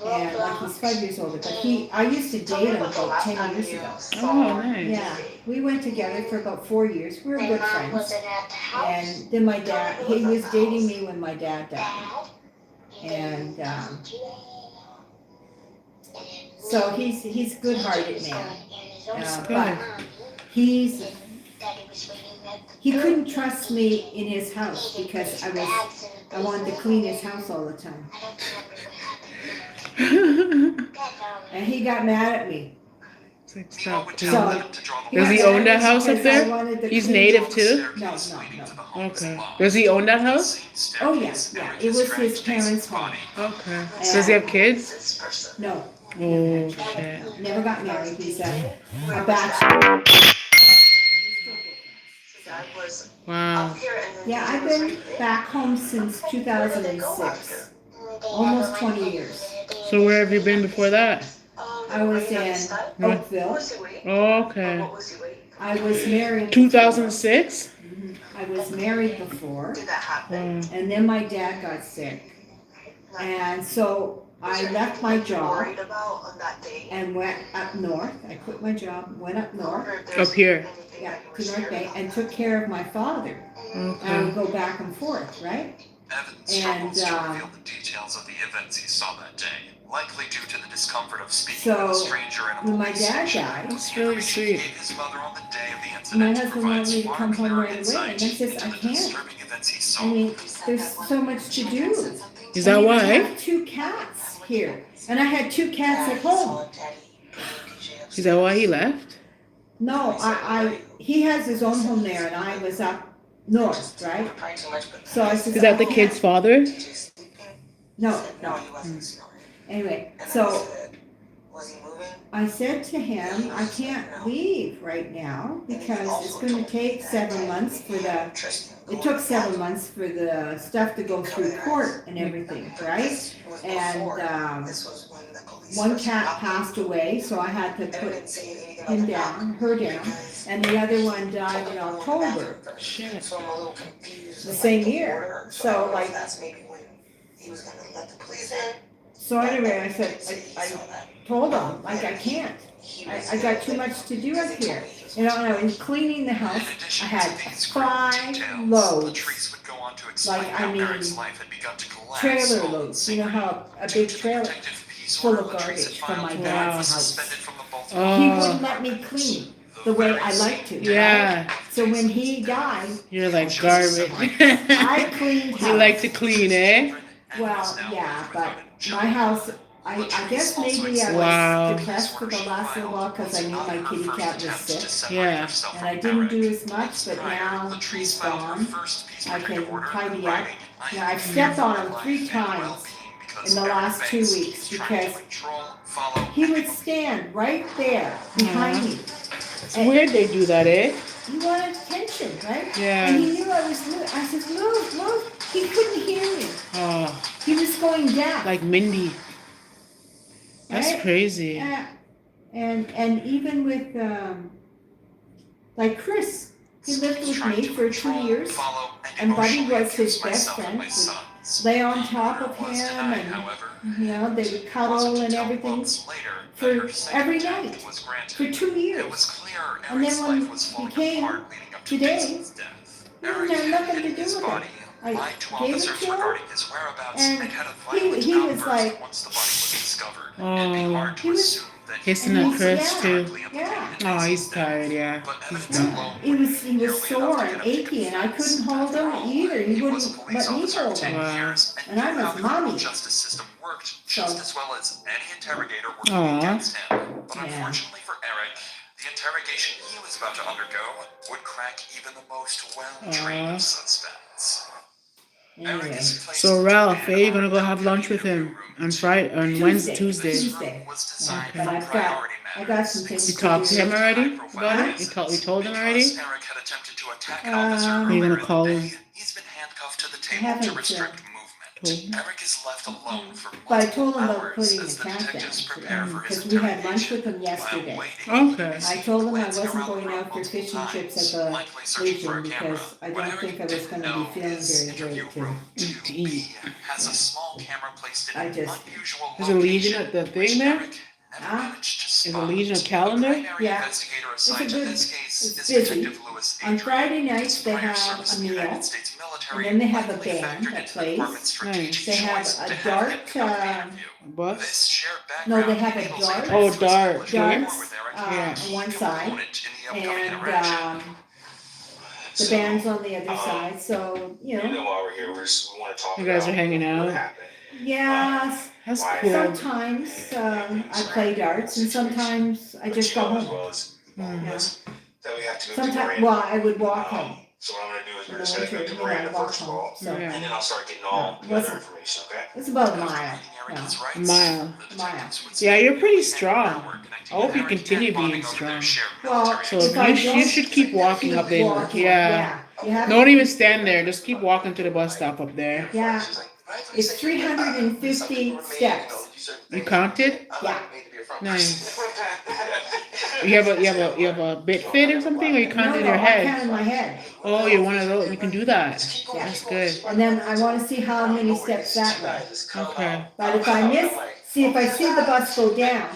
and like he's 5 years older, but I used to date him about 10 years ago. Oh, nice. Yeah, we went together for about 4 years, we were good friends. And then my dad, he was dating me when my dad died. And, so he's a good-hearted man. But he couldn't trust me in his house because I wanted to clean his house all the time. And he got mad at me. Stop. So, Does he own that house up there? He's native too? No. Okay. Does he own that house? Oh, yeah. It was his parents' home. Okay. Does he have kids? No, Oh, shit. never got married. He's a bachelor. Wow. Yeah, I've been back home since 2006, almost 20 years. So where have you been before that? I was in Oakville. Oh, okay. I was married. 2006? I was married before, Wow. and then my dad got sick. And so I left my job and went up north. I quit my job, went up north. Up here. Yeah, to North Bay, and took care of my father. I Okay. would go back and forth, right? Evans struggles to reveal the details of the events he saw that day, likely due to the discomfort of speaking with a So, stranger in a when my police dad station. died, That's really sweet. Gave his mother on the day of the my incident to husband provide wanted me to far come home clearer right away, and I insight said, into I the can't. disturbing events he saw. I mean, there's so much to do. Is that I why? have 2 cats here, and I had 2 cats at home. Is that why he left? No, he has his own home there, and I was up north, right? So I said. Is that the kid's father? No. Anyway, so I said to him, I can't leave right now because it's gonna take 7 months it took 7 months for the stuff to go through court and everything, right? And, one cat passed away, so I had to put her down, and the other one died in October. Shit. The same year, so like. So anyway, I said, I told him, like, I can't. I got too much to do up here. You know, and I was cleaning the house, I had 5 loads. Like, I mean, trailer loads, you know how a big trailer full of garbage from my dad's house. He wouldn't let me clean the way I like to. Yeah. Right? So when he died, You're like garbage. I cleaned You house. like to clean, eh? Well, yeah, but my house I guess maybe I Wow. was depressed for the last little while because I knew my kitty cat was sick. Yeah. And I didn't do as much, but now he's gone. I can tidy up. Now, I've stepped on him 3 times in the last 2 weeks because he would stand right there behind me. It's weird they do that, eh? He wanted attention, right? Yeah. And he knew I was moving. I said, move, move. He couldn't hear me. Oh, He was going down. like Mindy. That's Right? crazy. Yeah. And even with like Chris, he lived with me for 2 years, and Buddy was his best friend. Would lay on top of him, and you know they would cuddle and everything for every night for 2 years. And then when he came today, he didn't have nothing to do with it. I gave it to him, and he was like, Oh, he was hissing at Chris too. yeah. Oh, he's tired, yeah. He's done. He was sore and achy, and I couldn't hold him either. He wouldn't let me hold him. Wow. And I'm his mommy. Justice system worked So, just as well as any interrogator working Aw. against him. But Yeah. unfortunately for Eric, the interrogation he was about to undergo would crack even the most well-trained Aw. of suspects. anyway, So Ralph, are you gonna go have lunch with him on Friday, on Wednesday, Tuesday? Tuesday. Yeah, but I got some things You to talked do. to him already about it? You told him already? Eric had attempted to attack an officer Are you earlier gonna in the call day. him? He's been handcuffed to the I table haven't, to restrict movement. told him? Eric is left alone for But I told him about hours putting as the the cat down, detectives prepare for his because we had lunch interrogation. with him yesterday. Okay. I told him I wasn't going out for fish and chips at the Legion because I don't think I was gonna be feeling very great to To eat. has a small camera placed in I an just- unusual Is a Legion location, at the which thing there? Eric never Huh? managed to Is a spot. Legion a The calendar? primary Yeah. investigator It's a assigned to good- this case it's is busy. Detective Lewis On Adrian. Friday nights, they Prior have service a in the meal, United States military and then they have a likely band factored that into the plays. department's strategic They have choice a to have dart, him come to the uh, interview. Bus? This shared No, they background have a enables dart. Adrian Oh, to split dart. the camera darts, with Eric Yeah. on one and side, opponent in the upcoming and interaction. the band's on the other side, so, you know, while we're here, we want to talk You guys are hanging out? yeah, That's cool. sometimes, I play darts, and sometimes I just go home. Mm. Yeah. That we have to go Sometimes, well, I would walk home. So what I'm gonna do is You we're know, just gonna go to, to you know, Miranda walk first of home, all, so, Yeah. and then I'll start getting all the What's other it? information, okay? it's about a mile, Eric yeah. is right. Mile. The detectives would Yeah, say you're pretty they strong. were connecting I hope you Eric continue and bonding being over strong. their shared Well, military So if I you don't should keep walking up there. walking, Yeah. You have Don't even stand there. Just keep walking to the bus stop up there. Yeah, it's 350 steps. You counted? Yeah. Nice. You have a bit fit or something, or you count in your I head? count in my head. Oh, you're one of those. You can do that. Yeah. That's good. And then I wanna see how many steps that way. Okay. But if I miss, if I see the bus go down,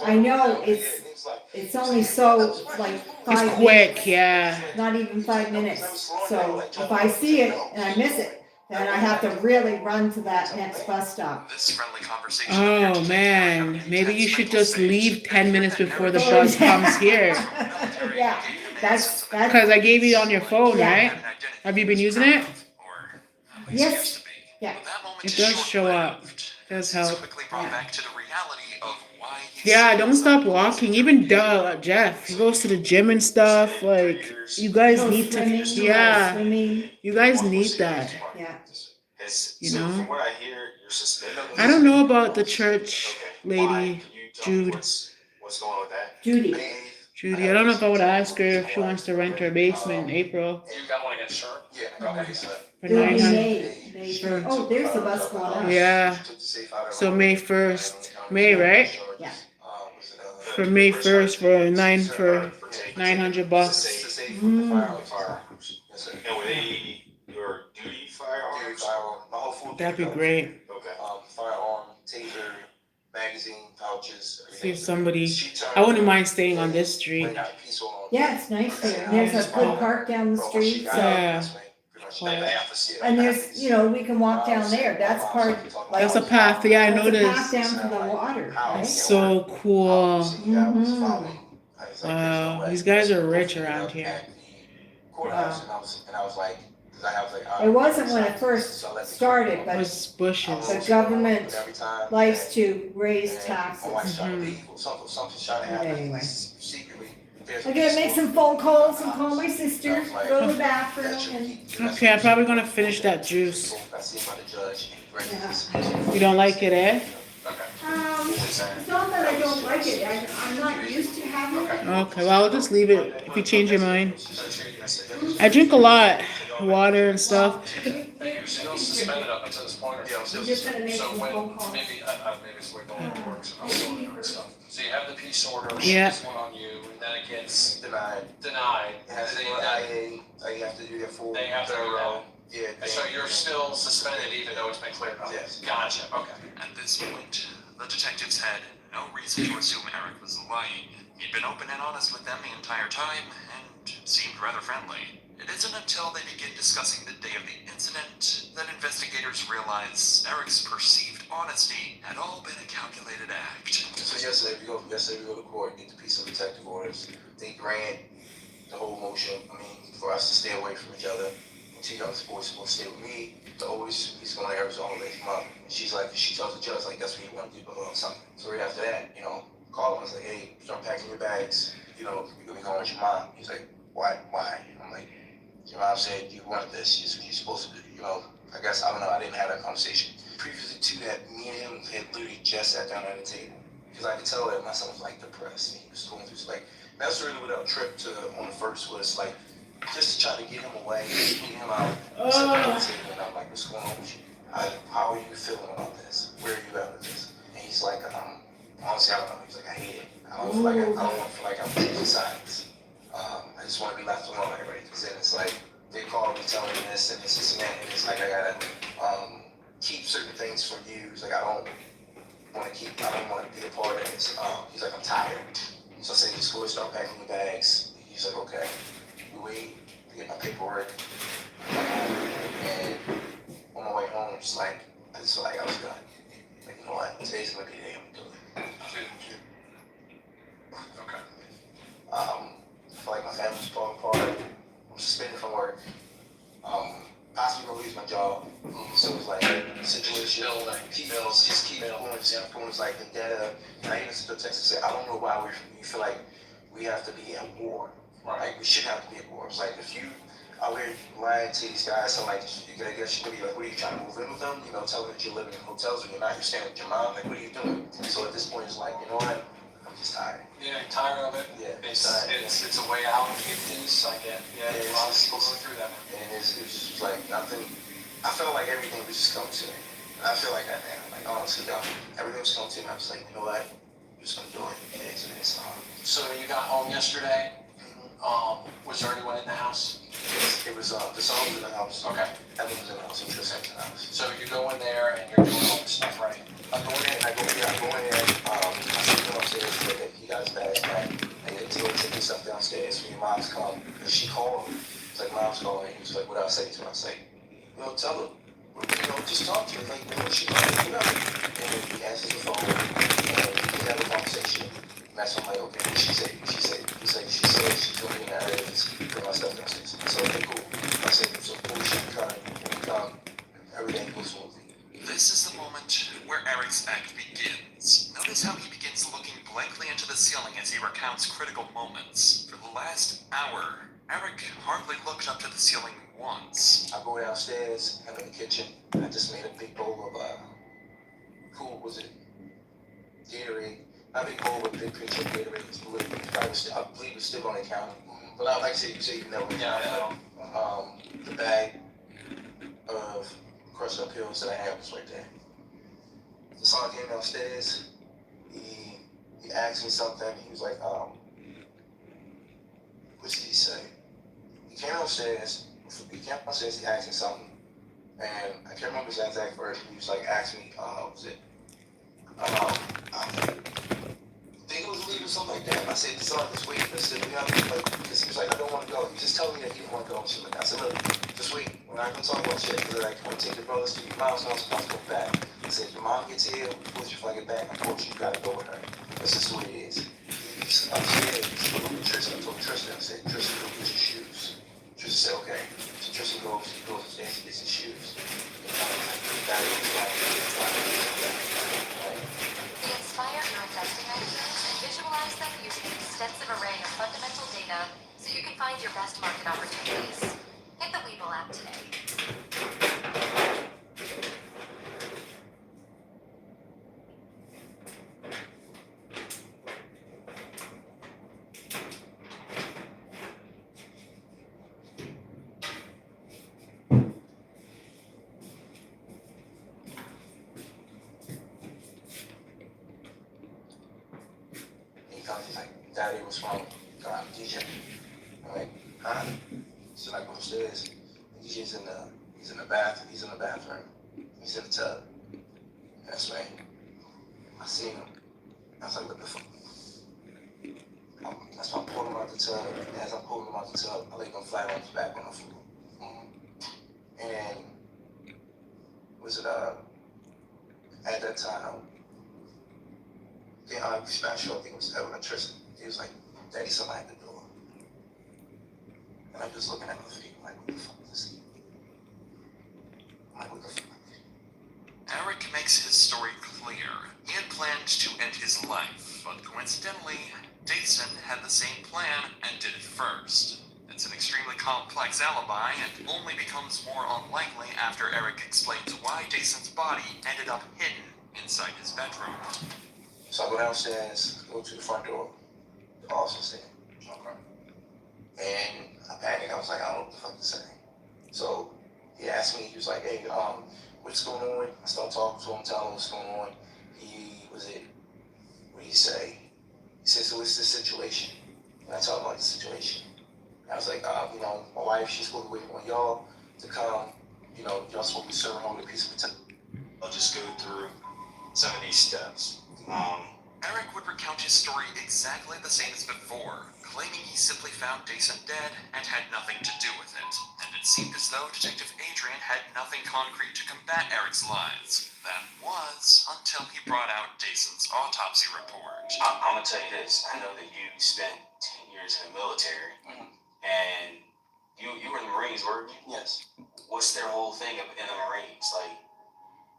I know it's only so, like, It's 5 minutes. quick, yeah. Not even 5 minutes. So if I see it and I miss it, then I have to really run to that next bus stop. This friendly conversation Oh man, maybe you should just leave 10 minutes before the bus comes here. Yeah, that's, Because I gave you on your phone, Yeah. right? Have you been using it? yes, yeah. It does show up. It does help. Quickly brought back to the reality of why he's Yeah, don't stop walking. Even Jeff, he goes to the gym and stuff. Like, you guys Go need to, swimming, yeah, Swimming, you guys need that. yeah. You So know? from what I hear, you're suspended. I don't know about the church Why? lady, Can you tell me Jude. what's going on with that? Judy, Judy. I don't know if I would ask her if she wants to rent her basement in April You got one against her? Yeah. Okay, so. for it'll be 900. May 1st. Oh, there's the bus going on. Yeah. So May 1st, May, right? Yeah. For May 1st for 900 bucks. Mm. And were they your duty firearms? That'd be great. Okay. Firearm, taser, magazine, pouches. See if somebody. I wouldn't mind staying on this street. Yeah, it's nice here. There's a good park down the street, so, Yeah. and there's, you know, we can walk down there. That's part, like. That's a path. Yeah, I that's a path noticed. down to the water, right? That's so cool. Mhm. Wow, these guys are rich around here. Courthouse, and I was like, 'Cause I have like, It wasn't when it first so I let the started, It but was bushes. the government every time. likes to raise And my taxes. wife's trying to leave, or something's trying to happen. Anyway. Secretly. There's I gotta make some phone calls and call my sister, Like, go to the bathroom that should and. keep- Okay, I'm probably gonna finish that juice. I see by the judge, and he Yeah. recognizes- You don't like it, eh? It's not that I don't like it, I'm not used to having it. Okay, well, I'll just leave it if you change your mind. I drink a lot, water and stuff. You're still suspended up until this point, or Yeah, I'm still I'm just gonna make so some when, phone calls. maybe it's the way the law works, and also and stuff. So you have the peace order, Yeah. this one on you, and then it gets Denied. denied, It has and to then go to that, IA, you have to do your full. they have to do thorough- Yeah. and so you're still suspended even though it's been cleared up? Yes. Gotcha, okay. At this point, the detectives had no reason to assume Eric was lying. He'd been open and honest with them the entire time, and seemed rather friendly. It isn't until they begin discussing the day of the incident that investigators realize Eric's perceived honesty had all been a calculated act. So yesterday we go to court, get the piece of protective orders. They grant the whole motion, for us to stay away from each other. The two youngest boys supposed to stay with me. The oldest, he's going to Arizona with his mom. And she tells the judge, like, that's what you want to do, or something. So right after that, call him, I was like, hey, start packing your bags. You're going to be going with your mom. He's like, why? I'm like, your mom said you wanted this. You're supposed to do, I guess, I don't know, I didn't have that conversation. Previously to that, me and him had literally just sat down at a table. Because I could tell that my son was like depressed. And he was going through, that's really what our trip on the first was like, just to try to get him away, get him out. Sit down at the table, and I'm like, what's going on with you? How are you feeling about this? Where are you at with this? And he's like, honestly, I don't know. He's like, I hate it. I don't want to feel like I'm choosing sides. I just want to be left alone, right? Because then it's like, they call me telling me this and this and that, and it's like I gotta keep certain things from you. It's like I don't want to be a part of this. He's like, I'm tired. So I said, just go and start packing your bags. He's like, okay. We wait to get my paperwork. And on my way home, I just felt like I was done. Like, you know what? Today's gonna be the day I'm doing it. Okay. I feel like my family's falling apart. I'm suspended from work. Possibly gonna lose my job. So it's like situation. Keep going. It's like vendetta. And I even sent a text and said, I don't know why we feel like we have to be at war. Like we should have to be at war. It's like if you out here lying to these guys, so like I guess you could be like, what are you trying to move in with them? Tell them that you're living in hotels or you're not. You're staying with your mom. Like what are you doing? So at this point, it's like, you know what? I'm just tired. Yeah, you're tired of it? Yeah, It's tired, it's a way out of get these, I get, a lot of people go through that. And it was just like nothing. I felt like everything was just coming to me. And I feel like that now. Like honestly, everything was coming to me. I was like, you know what? I'm just gonna do it. And it's So you got home yesterday, was there anyone in the house? It was the son was in the house. Okay. Evan was in the house. And Tristan was in the house. So you go in there and you're doing all this stuff, right? I go in there. I see him upstairs. He got his bags back. And he told me to take his stuff downstairs when your mom's come. And she called him. It's like, mom's calling. He was like, what did I say to her? I say, tell her. Just talk to her. Like, she told me, And he answers the phone. And we have a conversation. And that's when I'm like, okay, what she said? She said she's going to be in that area to bring my stuff downstairs. I said, okay, cool. I said, so cool, she can come. When you come, everything goes smoothly. This is the moment where Eric's act begins. Notice how he begins looking blankly into the ceiling as he recounts critical moments. For the last hour, Eric hardly looked up to the ceiling once. I go downstairs, I'm in the kitchen, I just made a big bowl of, Gatorade. Not a big bowl, but a big picture of Gatorade. It's blue. I believe it's still on the counter. But I like to say you never know. The bag of crushed up pills that I had was right there. The son came downstairs, he asked me something, he was like, what did he say? He came downstairs, he asked me something, and I can't remember his exact verse, he was like, asked me, I think it was legal or something like that. I said, son, just wait, because he was like, I don't want to go. He just told me that he didn't want to go. So I said, look, just wait. We're not going to talk about shit. Because I want to take your brothers to your mom's house and come back. I said, if your mom gets here, once you get back, unfortunately, you got to go with her. That's just the way it is. He's upstairs. I told Tristan, I said, Tristan, go get your shoes. Tristan said, okay. So Tristan goes fundamental data so you can find your best market opportunities. Hit the Webull app today. He comes, he's like, Daddy, what's wrong? I'm DJ. I'm like, huh? So I go upstairs. DJ's he's in the bathroom. He's in the bathroom. He's in the tub. That's right. I seen him. I was like, what the fuck? That's why I'm pulling him out the tub. And as I'm pulling him out the tub, I lay him flat on his back on the floor. And was it at that time? Yeah, I'm not sure. I think it was Evan Tristan. He was like, Daddy, somebody at the door. And I'm just looking at my feet, like, what the fuck is this? I'm like, what the fuck? Eric makes his story clear. He had planned to end his life, but coincidentally, Dayson had the same plan and did it first. It's an extremely complex alibi and only becomes more unlikely after Eric explains why Dayson's body ended up hidden inside his bedroom. So I go downstairs, go to the front door. The officer's there. Okay. And I panicked. I was like, I don't know what the fuck to say. So he asked me, he was like, hey, what's going on? I started talking to him, telling him what's going on. What did he say? He said, so what's the situation? And I told him about the situation. I was like, my wife, she's supposed to wait on y'all to come. Y'all supposed to be serving her with a piece of potato. I'll just go through some of these steps. Eric would recount his story exactly the same as before, claiming he simply found Dayson dead and had nothing to do with it. And it seemed as though Detective Adrian had nothing concrete to combat Eric's lies. That was until he brought out Dayson's autopsy report. I'm gonna tell you this. I know that you spent 10 years in the military, and you were in the Marines, weren't you? Yes. What's their whole thing in the Marines? Like,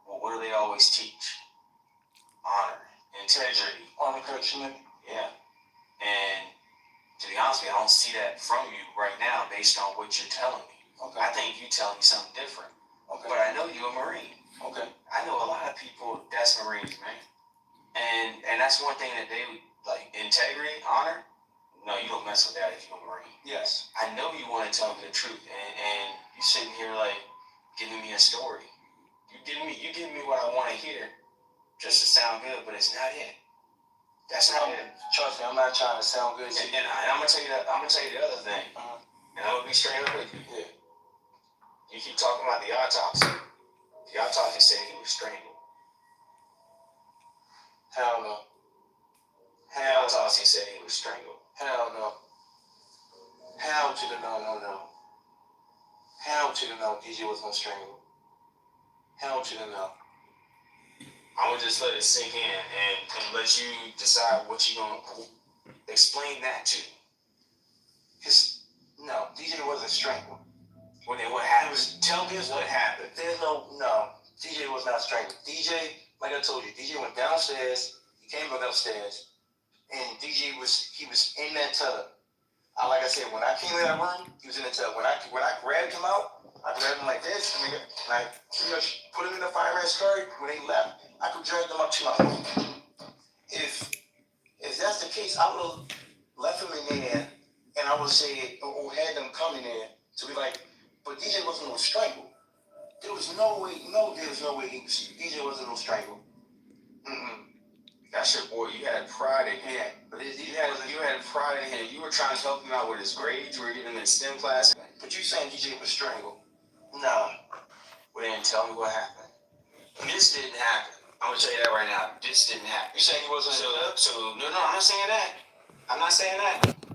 what do they always teach? Honor, integrity. Honor, courage, yeah. And to be honest with you, I don't see that from you right now based on what you're telling me. Okay. I think you're telling me something different. Okay. But I know you're a Marine. Okay. I know a lot of people that's Marines, man. And that's one thing that they like, integrity, honor. No, you don't mess with that if you're a Marine. Yes. I know you want to tell me the truth, and you sitting here like giving me a story. You giving me what I want to hear, just to sound good, but it's not it. That's not it. Trust me, I'm not trying to sound good to you. And I'm gonna tell you the other thing. And I'm gonna be straight up with you. Yeah. You keep talking about the autopsy. The autopsy said he was strangled. Hell no. The autopsy said he was strangled. Hell no. Hell to the no. Hell to the no, DJ was gonna strangle. Hell to the no. I'm gonna just let it sink in and let you decide what you gonna explain that to. No, DJ wasn't strangled. Well, then what happened? Tell me what happened. There's no, DJ was not strangled. DJ, like I told you, DJ went downstairs, he came back upstairs, and DJ was in that tub. Like I said, when I came in that room, he was in the tub. When I grabbed him out, I grabbed him like this, and I pretty much put him in the fireman skirt. When they left, I could drag them up to my room. If that's the case, I would have left him in there, and I would say, or had them come in there to be like, but DJ wasn't no strangle. There was no way DJ wasn't no strangle. That's your boy. You had pride in him. But you had pride in him. You were trying to help him out with his grades. You were getting him in STEM class. But you saying DJ was strangled? No. Well, then tell me what happened. This didn't happen. I'm gonna tell you that right now. This didn't happen. You saying he wasn't? So no, I'm not saying that. I'm not saying that.